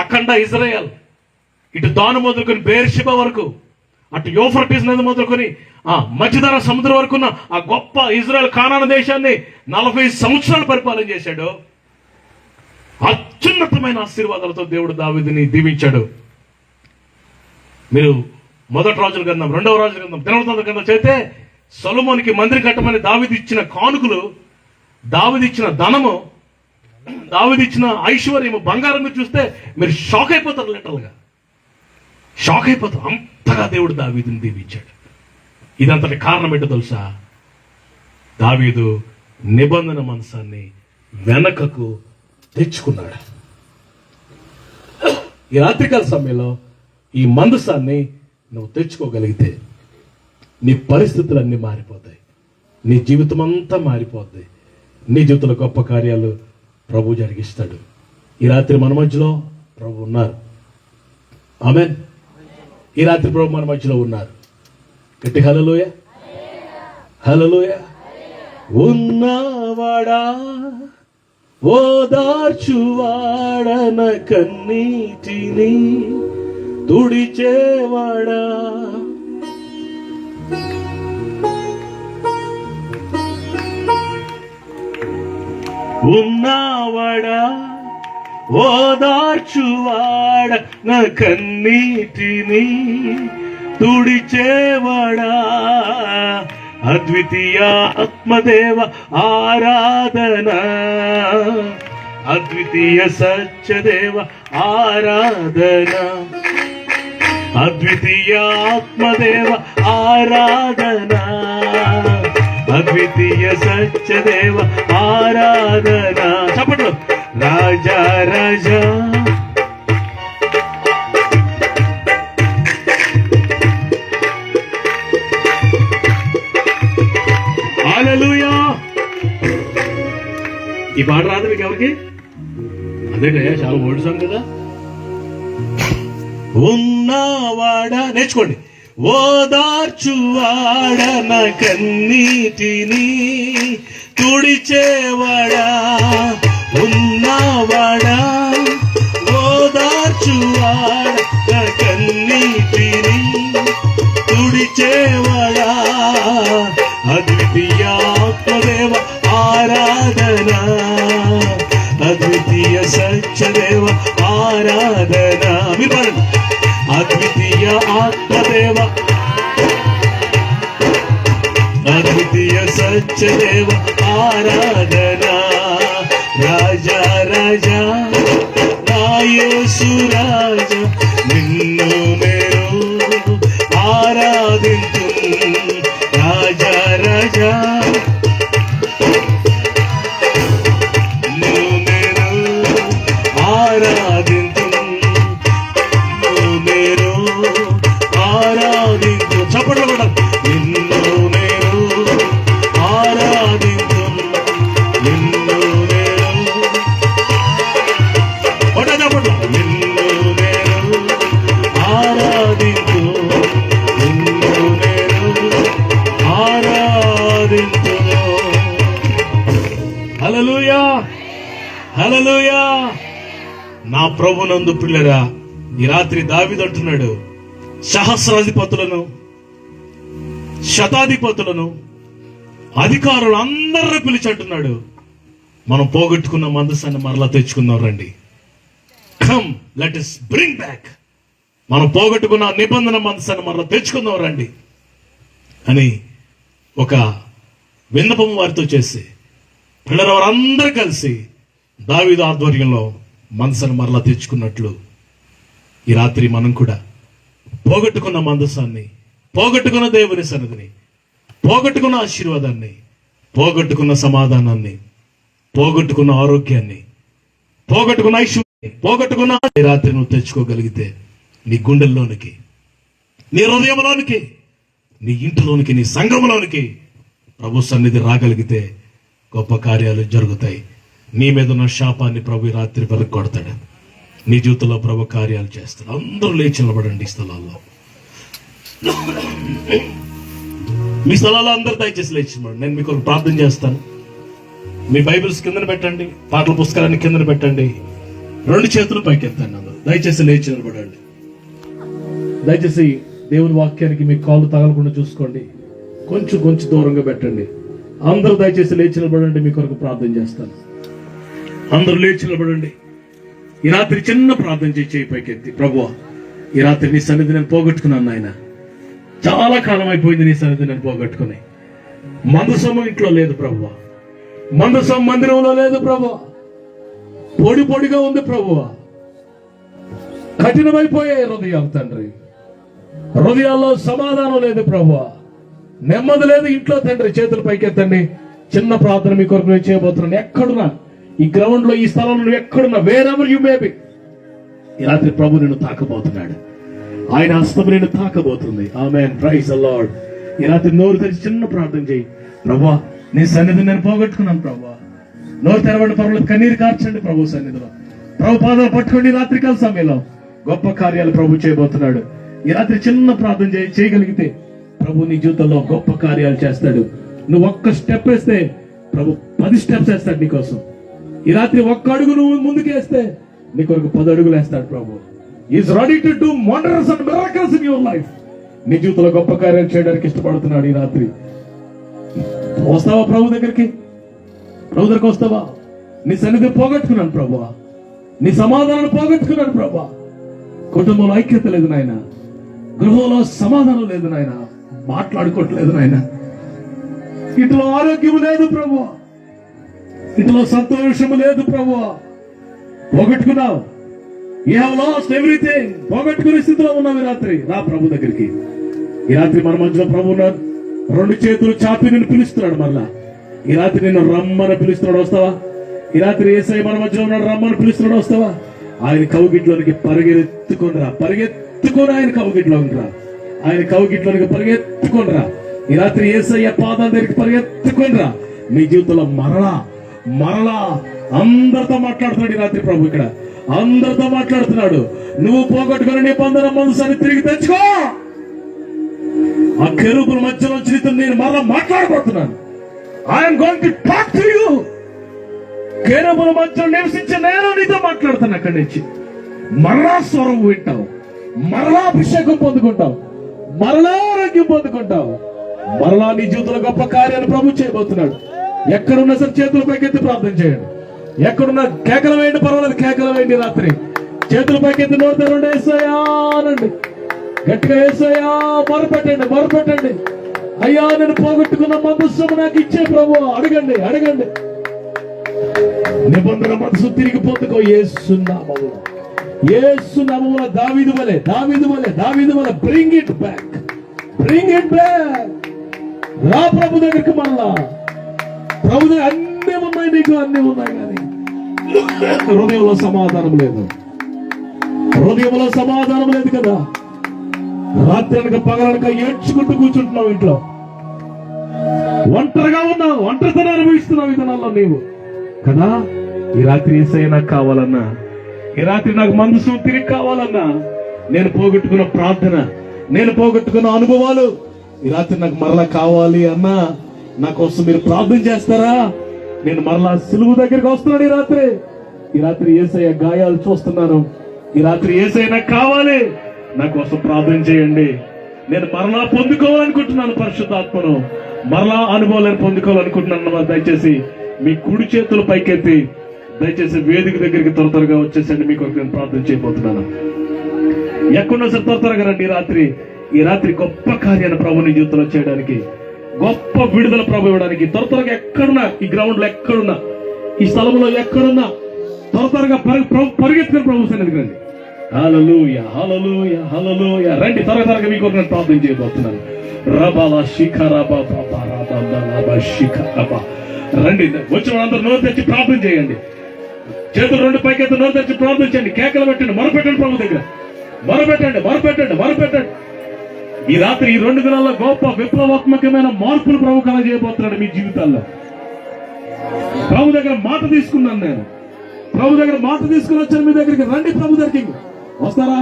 Speaker 1: అఖండ ఇజ్రాయేల్, ఇటు దాను మొదలుకొని బేర్షిబా వరకు, అటు యూఫ్రటీస్ నది మొదలుకొని మధ్యధరా సముద్రం వరకు ఉన్న ఆ గొప్ప ఇజ్రాయెల్ కానాను దేశాన్ని 40 సంవత్సరాలు పరిపాలన చేశాడు. అత్యున్నతమైన ఆశీర్వాదాలతో దేవుడు దావీదుని దీవించాడు. మీరు 1 రాజుల గ్రంథం, 2వ రాజుల గ్రంథం, దినవృత్తాంతాల గ్రంథం చదివితే సొలొమోనుకి మందిరం కట్టమని దావీదు ఇచ్చిన కానుకలు, దావీదు ఇచ్చిన ధనము, దావీదు ఇచ్చిన ఐశ్వర్యము, బంగారం మీరు చూస్తే మీరు షాక్ అయిపోతారు. లిటరల్గా షాక్ అయిపోతారు. అంతగా దేవుడు దావీదుని దీవించాడు. ఇదంతటి కారణం ఏంటో తెలుసా? దావీదు నిబంధన మనసాన్ని వెనకకు తెచ్చుకున్నాడు. ఈ రాత్రికాల సమయంలో ఈ మందసాన్ని నువ్వు తెచ్చుకోగలిగితే నీ పరిస్థితులన్నీ మారిపోతాయి, నీ జీవితం అంతా మారిపోద్ది. నీ జీవితంలో గొప్ప కార్యాలు ప్రభు జరిగిస్తాడు. ఈ రాత్రి మన మధ్యలో ప్రభు ఉన్నారు. ఆమేన్. ఈ రాత్రి ప్రభు మన మధ్యలో ఉన్నారు. గట్టి హల్లెలూయా. హల్లెలూయా. ఉన్నవాడా, ఓదార్చువాడన కన్నీటిని తుడిచేవాడా, ఉన్నవాడా, ఓదార్చువాడ నా కన్నీటిని తుడిచేవాడా, అద్వితీయ ఆత్మదేవ ఆరాధన, అద్వితీయ సత్యదేవ ఆరాధన, అద్వితీయ ఆత్మదేవ ఆరాధన, అద్వితీయ సత్యదేవ ఆరాధన. చెప్పండి. రాజా రాజా హల్లెలూయా. ఈ పాట రాదు మీకు ఎవరికి? అదే చాలా ఓల్డ్ సాంగ్ కదా. ఉన్నవాడా, నేర్చుకోండి. ఓదార్చువాడన కన్నీటిని తుడిచేవాడా ఉన్నవాడా, ఓదార్చువాడన కన్నీటిని తుడిచేవాడా, అద్వితీయాత్మదేవ ఆరాధన, అద్వితీయ సత్యదేవ ఆరాధన. మీరు పాడండి. అద్వితీయ ఆత్మదేవ, అద్వితీయ సత్యదేవ ఆరాధన, రాజా రాజా నా యేసు రాజా, నిన్ను నేను ఆరాధింతు, రాజా రాజా నిన్ను నేను ఆరాధింతు, నేను ఆరాధించు. చప్పట్లు కూడా. నిన్ను నేను ఆరాధించు, నిన్ను నేను చప్పట్లు. నిన్ను నేను ఆరాధించు, నిన్ను నేను ఆరాధించు. హల్లెలూయా, హల్లెలూయా. నా ప్రభునందు పిల్లరా, ఈ రాత్రి దావీదు అంటున్నాడు, సహస్రాధిపతులను, శతాధిపతులను, అధికారులు అందరిని పిలిచి అంటున్నాడు, మనం పోగొట్టుకున్న మందసాన్ని మరలా తెచ్చుకుందాం రండి. Come let us bring back. మనం పోగొట్టుకున్న నిబంధన మందసాన్ని మరలా తెచ్చుకుందాం రండి అని ఒక విన్నపం వారితో చేసి పిల్లల వారందరూ కలిసి దావీదు ఆధ్వర్యంలో మందసాన్ని మరలా తెచ్చుకున్నట్లు ఈ రాత్రి మనం కూడా పోగొట్టుకున్న మందసాన్ని, పోగొట్టుకున్న దేవుని సన్నిధిని, పోగొట్టుకున్న ఆశీర్వాదాన్ని, పోగొట్టుకున్న సమాధానాన్ని, పోగొట్టుకున్న ఆరోగ్యాన్ని, పోగొట్టుకున్న ఐశ్వర్యాన్ని, పోగొట్టుకున్న ఈ రాత్రి నువ్వు తెచ్చుకోగలిగితే నీ గుండెల్లోనికి, నీ హృదయంలోనికి, నీ ఇంటిలోనికి, నీ సంఘంలోనికి ప్రభు సన్నిధి రాగలిగితే గొప్ప కార్యాలు జరుగుతాయి. నీ మీద ఉన్న శాపాన్ని ప్రభు ఈ రాత్రి వెనక్కి కొడతాడు. నీ జీవితంలో ప్రభు కార్యాలు చేస్తాడు. అందరూ లేచి నిలబడండి. ఈ స్థలాల్లో, మీ స్థలాల్లో అందరూ దయచేసి లేచి నిలబడండి. నేను మీకు ఒక ప్రార్థన చేస్తాను. మీ బైబిల్స్ కిందన పెట్టండి, పాటల పుస్తకాన్ని కిందన పెట్టండి, రెండు చేతులు పైకి ఎత్తండి. అందరూ దయచేసి లేచి నిలబడండి. దయచేసి దేవుని వాక్యానికి మీ కాళ్ళు తగలకుండా చూసుకోండి. కొంచెం కొంచెం దూరంగా పెట్టండి. అందరూ దయచేసి లేచి నిలబడండి. మీ కొరకు ప్రార్థన చేస్తాను. అందరూ లేచి నిలబడండి. ఈ రాత్రి చిన్న ప్రార్థన చేయి పైకెత్తి, ప్రభువా ఈ రాత్రి నీ సన్నిధి నేను పోగొట్టుకున్నాను నాయన. చాలా కాలం అయిపోయింది నీ సన్నిధి నేను పోగొట్టుకుని. మందసం ఇంట్లో లేదు ప్రభువా, మందసం మందిరంలో లేదు ప్రభువా, పొడి పొడిగా ఉంది ప్రభువా, కఠినమైపోయాయి హృదయాలు తండ్రి, హృదయాల్లో సమాధానం లేదు ప్రభువా, నెమ్మది లేదు ఇంట్లో తండ్రి. చేతులు పైకెత్తండి. చిన్న ప్రార్థన మీ కొరకు నేను చేయబోతున్నాను. ఎక్కడున్నా, ఈ గ్రౌండ్ లో, ఈ స్థలంలో నువ్వు ఎక్కడున్నా, వేరెవర్ యు మే బి, ఈ రాత్రి ప్రభు నిన్ను తాకబోతున్నాడు. ఆయన హస్తం నిన్ను తాకబోతుంది. ఆమేన్, ప్రైజ్ ది లార్డ్. ఈ రాత్రి నోరు తెరిచి చిన్న ప్రార్థన చేయి. ప్రభువా నీ సన్నిధి నేను పోగొట్టుకున్నాను ప్రభువా. నోరు తెరవండి, పర్వాలేదు, కన్నీరు కార్చండి ప్రభు సన్నిధిలో. ప్రభు పాదాలు పట్టుకోండి. రాత్రికాల సమయంలో గొప్ప కార్యాలు ప్రభు చేయబోతున్నాడు. ఈ రాత్రి చిన్న ప్రార్థన చేయగలిగితే ప్రభు నీ జీవితంలో గొప్ప కార్యాలు చేస్తాడు. నువ్వు ఒక్క స్టెప్ వేస్తే ప్రభు 10 స్టెప్స్ వేస్తాడు నీకోసం. ఈ రాత్రి ఒక్క అడుగు నువ్వు ముందుకేస్తే నీ కొరకు 10 అడుగులు వేస్తాడు ప్రభు. Is ready to do wonders and miracles in your life. నీ జీవితంలో గొప్ప కార్యాలు చేయడానికి ఇష్టపడుతున్నాడు. ఈ రాత్రి వస్తావా ప్రభు దగ్గరికి? ప్రభు దగ్గరికి వస్తావా? నీ సన్నిధి పోగొట్టుకున్నాను ప్రభువా, నీ సమాధానాన్ని పోగొట్టుకున్నాను ప్రభువా. కుటుంబంలో ఐక్యత లేదు నాయన, గృహంలో సమాధానం లేదు నాయన, మాట్లాడుకోవట్లేదు నాయన, ఇటులో ఆరోగ్యం లేదు ప్రభువా, ఇటులో సంతోషము లేదు ప్రభువా. పోగొట్టుకున్నావు. You have lost everything. పోగొట్టుకునే స్థితిలో ఉన్నావు. ఈ రాత్రి రా ప్రభు దగ్గరికి. ఈ రాత్రి మన మధ్యలో ప్రభు ఉన్నారు. 2 చేతులు చాపి నిన్ను పిలుస్తున్నాడు. మరలా ఈ రాత్రి నిన్ను రమ్మని పిలుస్తున్నాడు. వస్తావా? ఈ రాత్రి యేసయ్య మన మధ్యలో ఉన్నాడు, రమ్మని పిలుస్తున్నాడు. వస్తావా? ఆయన కౌగిట్లోనికి పరిగెత్తుకొని రా. పరిగెత్తుకొని ఆయన కౌగిట్లోకి రా. ఆయన కౌగిట్లోనికి పరిగెత్తుకొని రా. ఈ రాత్రి యేసయ్య పాదాల దగ్గరికి పరిగెత్తుకొని రా. మీ జీవితంలో మరలా మరలా అందరితో మాట్లాడుతున్నాడు. ఈ రాత్రి ప్రభు ఇక్కడ అందరితో మాట్లాడుతున్నాడు. నువ్వు పోగొట్టుకుని నిబంధన మనసాన్ని తిరిగి తెచ్చుకో. ఆ కెరూబుల మధ్యలో జీవితం నేను మరలా మాట్లాడబోతున్నాను. I'm going to talk to you. కెరూబుల మధ్యలో నివసించే నేను నీతో మాట్లాడుతాను. అక్కడి నుంచి మరలా స్వరం వింటావు, మరలా అభిషేకం పొందుకుంటావు, మరలా ఆరోగ్యం పొందుకుంటావు, మరలా నీ జీవితంలో గొప్ప కార్యాలు ప్రభు చేయబోతున్నాడు. ఎక్కడున్నా సరే చేతుల పైకెత్తి ప్రార్థన చేయండి. ఎక్కడున్నా కేకలు వేయండి, పర్వాలేదు, కేకలు వేయండి. రాత్రి చేతుల పైకెత్తి నోరు తెరండి, యేసయ్యా అనండి, గట్టిగా యేసయ్యా మొరపెట్టండి. అయ్యా, నేను పోగొట్టుకున్న మనస్సు నాకు ఇచ్చే ప్రభు. అడగండి, నిబంధన మనసు తిరిగి పొందుకో. యేసు నామములో దావీదు వలె బ్రింగ్ ఇట్ బ్యాక్. రా ప్రభు దగ్గరికి. మళ్ళా ప్రభు దగ్గర అన్నీ ఉన్నాయి, నీకు అన్నీ ఉన్నాయి, కానీ హృదయంలో సమాధానం లేదు కదా. రాత్రి అనక పగలనక ఏడ్చుకుంటూ కూర్చుంటున్నావు ఇంట్లో. ఒంటరిగా ఉన్నావు, ఒంటరితనం అనుభవిస్తున్నావు ఈ దినాల్లో నీవు కదా. ఈ రాత్రి యేసయ్య నాకు కావాలన్నా, ఈ రాత్రి నాకు మనసు తిరిగి కావాలన్నా, నేను పోగొట్టుకున్న ప్రార్థన, నేను పోగొట్టుకున్న అనుభవాలు ఈ రాత్రి నాకు మరలా కావాలి అన్నా, నా కోసం మీరు ప్రార్థన చేస్తారా? నేను మరలా సిలువు దగ్గరికి వస్తున్నాను. ఈ రాత్రి యేసయ్య గాయాలు చూస్తున్నాను. ఈ రాత్రి యేసయ్య నాకు కావాలి, నా కోసం ప్రార్థన చేయండి. నేను మరలా పొందుకోవాలనుకుంటున్నాను పరిశుద్ధాత్మను, మరలా అనుభవాలను పొందుకోవాలనుకుంటున్నాను. దయచేసి మీ కుడి చేతులు పైకెత్తి దయచేసి వేదిక దగ్గరికి త్వరగా వచ్చేసండి. మీ కొరకు నేను ప్రార్థన చేయబోతున్నాను. ఎక్కడున్నా సరే త్వరగా రండి. ఈ రాత్రి గొప్ప కార్యాన్ని ప్రభుని జీవితంలో చేయడానికి, గొప్ప విడుదల ప్రభు ఇవ్వడానికి త్వరగా ఎక్కడున్నా, ఈ గ్రౌండ్ లో ఎక్కడున్నా, ఈ స్థలంలో ఎక్కడున్నా త్వరగా పరిగెత్తుకుని ప్రభు సన్నిధికి రండి. హల్లెలూయా, హల్లెలూయా, హల్లెలూయా. రండి త్వరగా మీ కొరకు నేను ప్రార్థన చేయబోతున్నాను. రండి, వచ్చిన వాళ్ళందరూ నోరు తెచ్చి ప్రార్థన చేయండి. చేతులు రెండు పైకెత్తి నోరు తెచ్చి ప్రార్థన చేయండి. కేకలు పెట్టండి, మొరపెట్టండి ప్రభు దగ్గర. మొరపెట్టండి. ఈ రాత్రి ఈ 2 దినాల్లో గొప్ప విప్లవాత్మకమైన మార్పులు ప్రభు కలగజేయబోతున్నాడు మీ జీవితాల్లో. ప్రభు దగ్గర మాట తీసుకున్నాను నేను. ప్రభు దగ్గర మాట తీసుకుని వచ్చాను మీ దగ్గరికి. రండి ప్రభు దగ్గరికి. వస్తారా?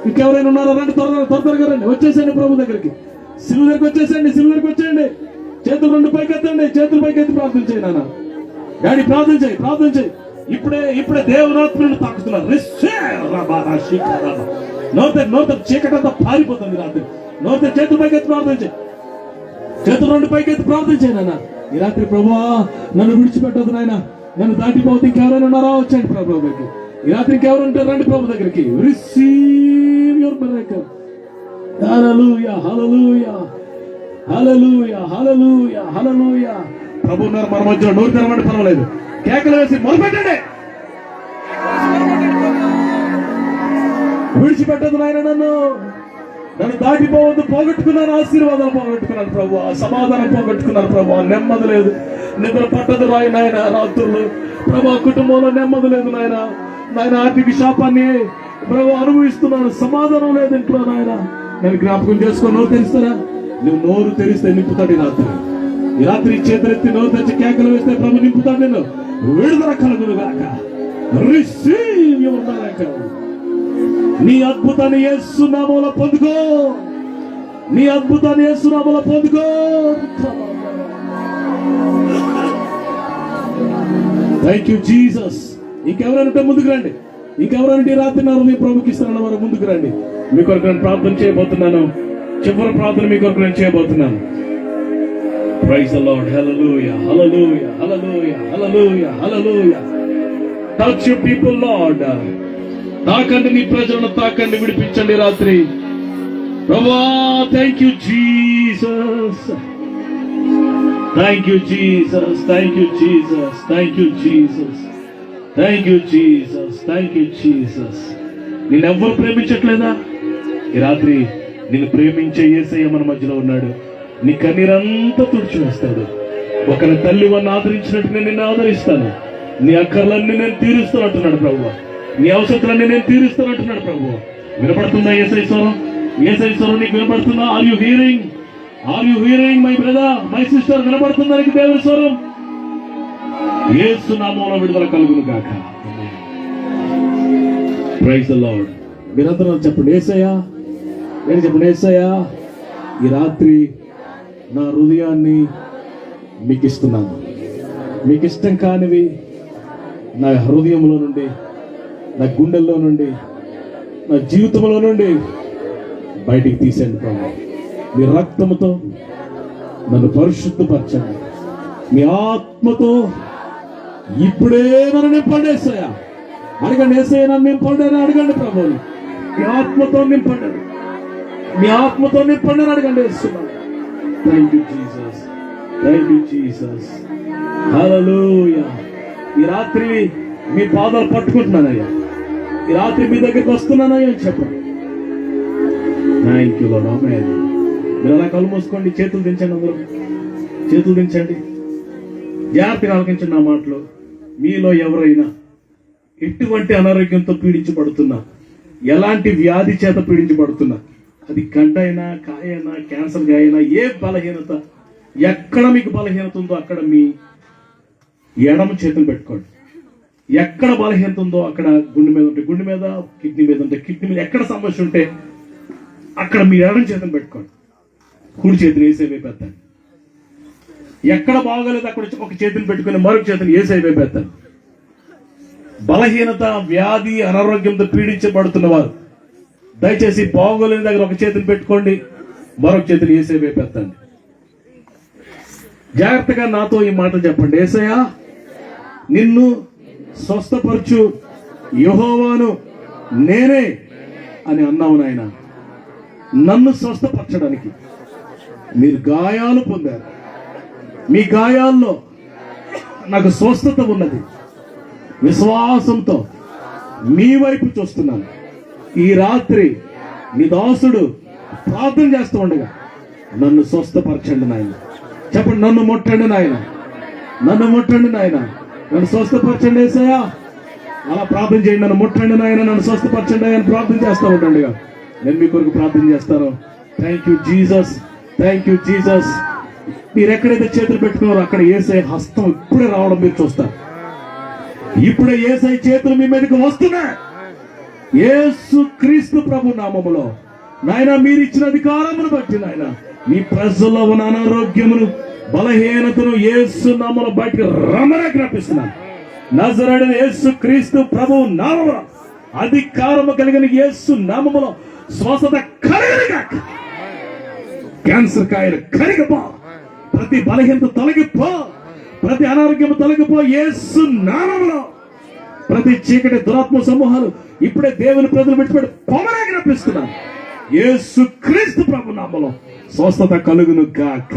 Speaker 1: ఇంకెవరైనా ఉన్నారా? రండి, త్వరగా రండి, వచ్చేసండి ప్రభు దగ్గరికి. సిలువ దగ్గరికి వచ్చేయండి. చేతులు రెండు పైకెత్తండి. చేతులు పైకెత్తి ప్రార్థన చేయి నాన్న. డాడీ ప్రార్థన చేయి. ఇప్పుడే దేవునాత్మను తాకుతున్నారు. నోరు చీకటంతా పారిపోతుంది రాత్రి. నోరు చేతుల పైకెత్తి ప్రార్థన చేయి. చేతులు రెండు పైకెత్తి ప్రార్థన చేయి నాన్న. ఈ రాత్రి ప్రభువా, నన్ను విడిచిపెట్టదు నాయన. నన్ను దాటిపోతే ఇంకెవరైనా ఉన్నారా? వచ్చండి ప్రభు దగ్గరికి. ఈ రాత్రి ఇంకెవరు ఉంటారు? రండి ప్రభు దగ్గరికి. Receive your miracle. Hallelujah, hallelujah, hallelujah, hallelujah, hallelujah. ప్రభు ఉన్నారు మన మధ్యలో. నోరు తెరవండి, పర్వాలేదు. కేకలు వేసి మొదలుపెట్టండి. విడిచిపెట్టదు నాయన నన్ను దాటిపోవద్దు. పోగొట్టుకున్నాను ఆశీర్వాదాలు, పోగొట్టుకున్నాను ప్రభు, సమాధానం పోగొట్టుకున్నాను ప్రభు. నెమ్మది లేదు, నిద్ర పట్టదు నాయన రాత్రులు ప్రభు. కుటుంబంలో నెమ్మది లేదు నాయన. ఆర్థిక శాపాన్ని ప్రభు అనుభవిస్తున్నాను. సమాధానం లేదు ఇంట్లో నాయన. నేను జ్ఞాపకం చేసుకో. నోరు తెరిస్తారా? నువ్వు నోరు తెరిస్తే నింపుతాడు ఈ రాత్రి చేతులెత్తి నోరు తెచ్చి కేకలు వేస్తే ప్రభు నింపుతాడు నిన్ను. విడుదల కలుగును గాక. Receive your miracle. నీ అద్భుతాన్ని యేసు నామములో పొందుకో. Thank you Jesus. ఇంకెవరైనా ముందుకు రండి. ఇంకెవరైనా రాత్రి నా హృదయం ప్రభుకి ఇస్తానన్న వారు ముందుకు రండి. మీ కొరకు నేను ప్రార్థన చేయబోతున్నాను. చివరి ప్రార్థన మీ కొరకు నేను చేయబోతున్నాను. Praise the Lord. Hallelujah, hallelujah, hallelujah, hallelujah, hallelujah. Touch your people Lord. తాకండి, నీ ప్రజలను తాకండి, విడిపించండి రాత్రి ప్రభువా. Thank you Jesus. Thank you Jesus. Thank you Jesus. Thank you Jesus. Thank you Jesus. Thank you Jesus. నిన్నెవ్వరు ప్రేమించట్లేదా? ఈ రాత్రి నిన్ను ప్రేమించే యేసయ్య మన మధ్యలో ఉన్నాడు. నీ కన్నీరంతా తుడిచివేస్తాడు. ఒకరి తల్లి వాడిని ఆదరించినట్టు నేను నిన్ను ఆదరిస్తాను. నీ అక్కర్లన్నీ నేను తీరుస్తానంటున్నాడు ప్రభు. నీ అవసరాలన్నీ నేను తీరుస్తానంటున్నాడు ప్రభు. వినపడుతుందా యేసయ్య స్వరం? నీకు వినపడుతుందా? Are you hearing my brother, my sister? వినపడుతుందా నీకు దేవుని స్వరం? యేసు నామములో విడుదల కలుగును గాక. Praise the Lord. మీరందరూ చెప్పండి యేసయ్యా. నేను చెప్పండి యేసయ్యా. ఈ రాత్రి నా హృదయాన్ని మీకు ఇస్తున్నాను. మీకు ఇష్టం కానివి నా హృదయంలో నుండి, నా గుండెల్లో నుండి, నా జీవితంలో నుండి బయటికి తీసేయండి ప్రభు. మీ రక్తముతో నన్ను పరిశుద్ధపరచండి. మీ ఆత్మతో ఇప్పుడే నన్ను నింపండి యేసయ్యా. అడగండి, యేసయ్యా నన్ను నింపండి అని అడగండి ప్రభువుని. మీ ఆత్మతో నింపండి, మీ ఆత్మతో నింపండి అని అడగండి యేసయ్యా. Thank you Jesus, thank you Jesus, hallelujah. ఈ రాత్రి మీ పాదాలు పట్టుకుంటున్నానయ్యా. ఈ రాత్రి మీ దగ్గరికి వస్తున్నానయ్యా అని చెప్పండి. Thank you Lord. ఆమేన్. మీరు అలా కళ్ళు మూసుకోండి, చేతులు దించండి, అందరూ చేతులు దించండి. జాగ్రత్తగా ఆలకించండి నా మాటలు. మీలో ఎవరైనా ఎటువంటి అనారోగ్యంతో పీడించబడుతున్నా, ఎలాంటి వ్యాధి చేత పీడించబడుతున్నా, అది గడ్డ అయినా, కాయ అయినా, క్యాన్సర్ అయినా, ఏ బలహీనత, ఎక్కడ మీకు బలహీనత ఉందో అక్కడ మీ ఎడమ చేతులు పెట్టుకోండి. ఎక్కడ బలహీనత ఉందో అక్కడ గుండె మీద ఉంటే గుండె మీద, కిడ్నీ మీద ఉంటే కిడ్నీ మీద, ఎక్కడ సమస్య ఉంటే అక్కడ మీ ఎడమ చేతులు పెట్టుకోండి. కుడి చేతిని ఏసై వైపు ఎత్తండి. ఎక్కడ బాగోలేదు అక్కడ ఒక చేతిని పెట్టుకుని మరొక చేతిని ఏసై వైపు ఎత్తండి. బలహీనత, వ్యాధి, అనారోగ్యంతో పీడించబడుతున్న వారు దయచేసి బాగోలేని దగ్గర ఒక చేతిని పెట్టుకోండి, మరొక చేతిని ఏసై వైపు ఎత్తండి. జాగ్రత్తగా నాతో ఈ మాటలు చెప్పండి. యేసయ్యా, నిన్ను స్వస్థపరచు యెహోవాను నేనే అని అన్నావు నాయన. నన్ను స్వస్థపరచడానికి మీరు గాయాలు పొందారు. మీ గాయాల్లో నాకు స్వస్థత ఉన్నది. విశ్వాసంతో మీ వైపు చూస్తున్నాను. ఈ రాత్రి నీ దాసుడు ప్రార్థన చేస్తూ ఉండగా నన్ను స్వస్థపరచండి నాయన. చెప్పండి, నన్ను ముట్టండి నాయన, నన్ను ముట్టండి నాయన, నన్ను స్వస్థపరచండి యేసయ్యా. అలా ప్రార్థన చేయండి. నన్ను ముట్టండి నాయన, నన్ను స్వస్థపరచండి అని ప్రార్థన చేస్తూ ఉండండి. నేను మీ కొరకు ప్రార్థన చేస్తాను. Thank you Jesus, thank you Jesus. మీరు ఎక్కడైతే చేతులు పెట్టుకున్నారో అక్కడ యేసయ్య హస్తం ఇప్పుడే రావడం మీరు చూస్తారు. ఇప్పుడే యేసయ్య చేతులు మీ మీదకి వస్తున్నాయి. యేసు క్రీస్తు ప్రభు నామములో నాయన మీరు ఇచ్చిన అధికారమును బట్టి నాయన మీ ప్రజల్లో ఉన్న అనారోగ్యమును, బలహీనతను యేసు నామములో బయటకు రమ్మని జ్ఞాపిస్తున్నాను. నజరేయుడైన యేసు క్రీస్తు ప్రభు నామములో అధికారము కలిగిన యేసు నామములో స్వస్థత కలుగునుగాక. క్యాన్సర్ కాయలు కరిగిపో, ప్రతి బలహీనత తొలగిపో, ప్రతి అనారోగ్యం తొలగిపో యేసు నామములో. ప్రతి చీకటి దురాత్మ సమూహాలు ఇప్పుడే దేవుని ప్రజలు విడిచిపెట్టి పొమనే జ్ఞాపిస్తున్నాను. యేసు క్రీస్తు ప్రభు నామములో స్వస్థత కలుగును గాక.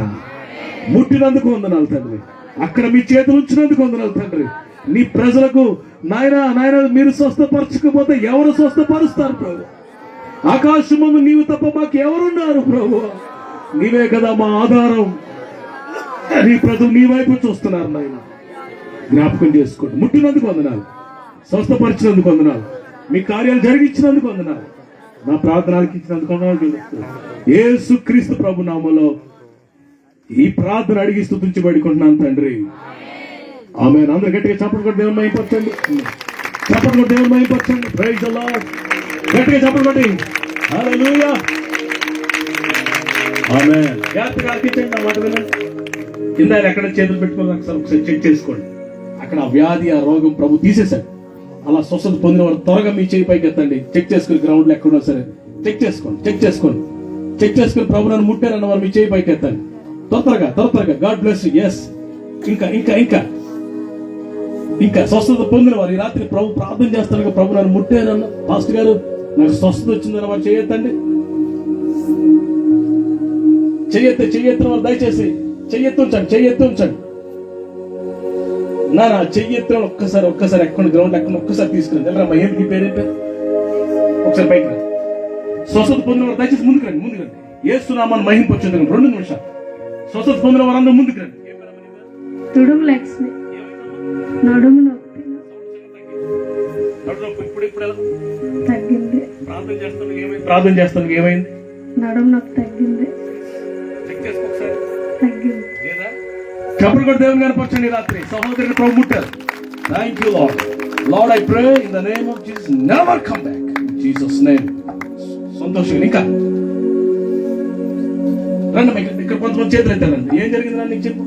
Speaker 1: ముట్టినందుకు వందనాలు తండ్రి. అక్కడ మీ చేతులు ఉంచినందుకు వందనాలు తండ్రి. నీ ప్రజలకు నాయన మీరు స్వస్థపరచకపోతే ఎవరు స్వస్థపరుస్తారు ప్రభు? ఆకాశము నీవు తప్ప మాకు ఎవరున్నారు ప్రభు? నీవే కదా మా ఆధారం. నీ ప్రజలు నీ వైపు చూస్తున్నారు నాయన. జ్ఞాపకం చేసుకోండి. ముట్టినందుకు వందనాలు, స్వస్థపరిచినందుకు వందనాలు, మీ కార్యాలు జరిగించినందుకు వందనాలు, నా ప్రార్థనకి ఇచ్చినందుకు వందనాలు. యేసు క్రీస్తు ప్రభు నామములో ఈ ప్రార్థన అడిగి స్తుతించి వేడుకుంటున్నాను తండ్రి. ఆమేన్. అందరూ గట్టిగా చప్పట్లు కొట్టి దేవుని మహిమపరచండి. చప్పట్లు కొట్టి దేవుని మహిమపరచండి. Praise the lord. గట్టిగా చప్పట్లు కొట్టి హల్లెలూయా. ఆమేన్. జాగ్రత్తగా ఆలకించండి నా మాట వినండి. కింద ఎక్కడ చేతులు పెట్టుకుని ఒకసారి చెక్ చేసుకోండి. అక్కడ ఆ వ్యాధి, ఆ రోగం ప్రభు తీసేశాడు. అలా స్వస్థత పొందిన వారు త్వరగా మీ చేయి పైకి ఎత్తండి. చెక్ చేసుకుని గ్రౌండ్ లో ఎక్కడున్నా సరే చెక్ చేసుకోండి. చెక్ చేసుకుని ప్రభు నన్ను ముట్టారన్న వారు మీ చేయి పైకి ఎత్తండి. త్వరగా గాడ్ బ్లెస్ యు. ఎస్. ఇంకా స్వస్థత పొందిన వారు ఈ రాత్రి ప్రభు ప్రార్థన చేస్తాను. ప్రభు నన్ను ముట్టారన్న పాస్టర్ గారు నాకు స్వస్థత వచ్చిందన్న వారు చేయొద్దండి. చెయ్యెత్తిన వారు దయచేసి చెయ్యెత్తి ఉంచండి. నా చెయ్యెత్తిన ఒక్కసారి ఎక్కడ గ్రౌండ్ ఎక్కడ ఒక్కసారి తీసుకుని వెళ్ళరా. ఏంటి పేరు ఒకసారి పైకి రా. స్వస్థత పొందిన వారు దయచేసి ముందుకు రండి. యేసునామాన్ని మహింపొచ్చింది. 2 నిమిషాలు. స్వస్థత పొందిన వారు అందరూ ముందుకు రండి.
Speaker 5: తుడుము లక్ష్మి నడుము నొప్పి
Speaker 1: ఇప్పుడు
Speaker 5: తగ్గింది.
Speaker 1: ప్రార్థన చేస్తాను ఏమైంది?
Speaker 5: నడుము నొప్పి తగ్గింది. తగ్గింది.
Speaker 1: చప్పుడు కూడా దేవుని కనపరచండి. రాత్రి సహోదరుని ప్రభు ముట్టారు. Thank you Lord. Lord I pray in the name of Jesus never come back. In Jesus name. సంతోషంగా ఇంకా రండి అమ్మా, ఇక్కడ కొంతమంది చేతులు ఎత్తారండి. ఏం జరిగింది రా నీకు చెప్పు.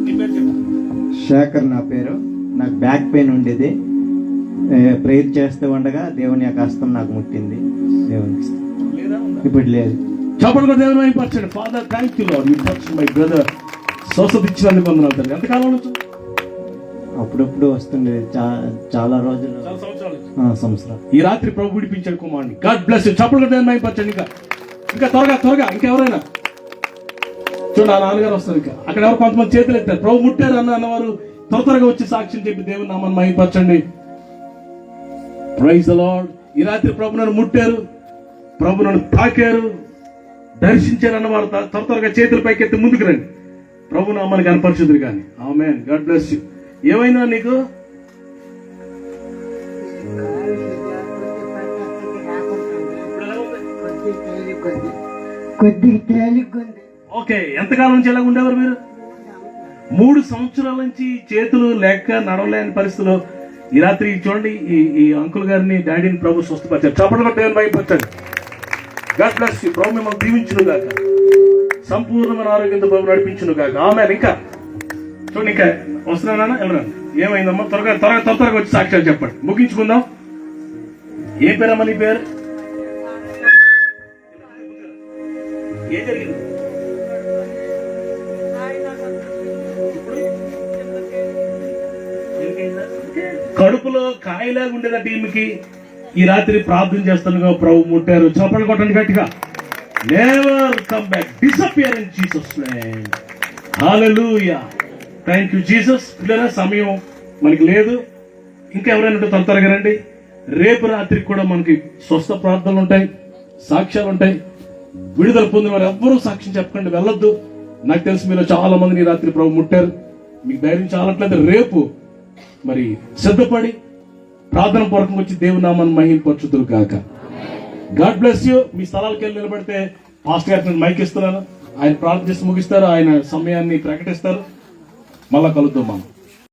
Speaker 1: నీ పేరు చెప్పు.
Speaker 6: శేఖర్ నా పేరు. నాకు బ్యాక్ పెయిన్ ఉండేది. ప్రేయర్ చేస్తూ ఉండగా దేవుని యొక్క హస్తం నాకు ముట్టింది. దేవునికి
Speaker 1: లేదా ఉందా?
Speaker 6: ఇప్పుడు లేదు.
Speaker 1: చప్పట్లు కూడా దేవుని వైపరచండి. Father thank you Lord, you touch my brother. స్వస్థత ఇచ్చినందుకు వందనాలు తండ్రి. ఎంతకాలం నుంచి?
Speaker 6: అప్పుడప్పుడు వస్తుంది. చాలా రోజులు,
Speaker 1: చాలా సంవత్సరాల నుంచి.
Speaker 6: సంవత్సరం.
Speaker 1: ఈ రాత్రి ప్రభు విడిపించాడు కుమారుని. God bless you. చప్పట్లు కూడా దేవుని వైపరచండి. ఇంకా త్వరగా ఇంకెవరైనా చూడండి, ఆ నాన్నగారు వస్తారు. ఇంకా అక్కడ ఎవరు కొంతమంది చేతులు ఎత్తారు. ప్రభు ముట్టారు అన్నవారు త్వరగా వచ్చి సాక్ష్యం చెప్పి దేవుని నామాన్ని మహిమపరచండి. Praise the lord. ఈ రాత్రి ప్రభు నన్ను ముట్టారు, ప్రభు నన్ను తాకారు, దర్శించారు అన్నవారు త్వరగా చేతుల పైకి ఎత్తి ముందుకు రండి. ప్రభు నామాన్ని కనపరచుదురు కానీ. ఆమేన్. God bless you. ఏమైనా నీకు? ఓకే. ఎంతకాలం నుంచి ఎలా ఉండేవారు మీరు? 3 సంవత్సరాల నుంచి చేతులు లేక నడవలేని పరిస్థితిలో ఈ రాత్రి చూడండి ఈ అంకుల్ గారిని డాడీని ప్రభు స్వస్థపరిచారు. చప్పట్లు దేవుని భయపరచండి. God bless you. ప్రభు మిమ్మల్ని దీవించును గాక, సంపూర్ణమైన ఆరోగ్యంతో ప్రభు నడిపించును గాక. ఆమేన్. ఇంకా చూడండి, ఇంకా వస్తున్నానా? ఎవరన్నా ఏమైందమ్మా? త్వరగా వచ్చి సాక్ష్యాలు చెప్పండి, ముగించుకుందాం. ఏ పేరమ్మా నీ పేరు? ఏం జరిగింది? కడుపులో కాయలాగా ఉండేదా టీంకి ఈ రాత్రి ప్రార్థన చేస్తానుగా ప్రభు ముట్టారు. చప్పట్లు కొట్టండి గట్టిగా. Never come back, disappear in Jesus name. Hallelujah. Thank you Jesus. పిల్లల సమయం మనకి లేదు. ఇంకా ఎవరైనా త్వరగా రండి. రేపు రాత్రికి కూడా మనకి స్వస్థ ప్రార్థనలు ఉంటాయి, సాక్ష్యాలు ఉంటాయి. విడుదల పొందిన వారు ఎవ్వరూ సాక్ష్యం చెప్పకండి, వెళ్ళొద్దు. నాకు తెలిసి మీరు చాలా మందిని ఈ రాత్రి ప్రభు ముట్టారు. మీకు ధైర్యం చాలట్లేదు. రేపు మరి సిద్ధపడి ప్రార్థన పూర్వకంగా వచ్చి దేవుని నామాన్ని మహిమపరచుదురు గాక. God bless you. మీ స్థలాలకు వెళ్ళి నిలబడితే పాస్టర్ గారికి నేను మైక్ ఇస్తున్నాను. ఆయన ప్రార్థన చేసి ముగిస్తారు, ఆయన సమయాన్ని ప్రకటిస్తారు. మళ్ళా కలుద్దాం మనం.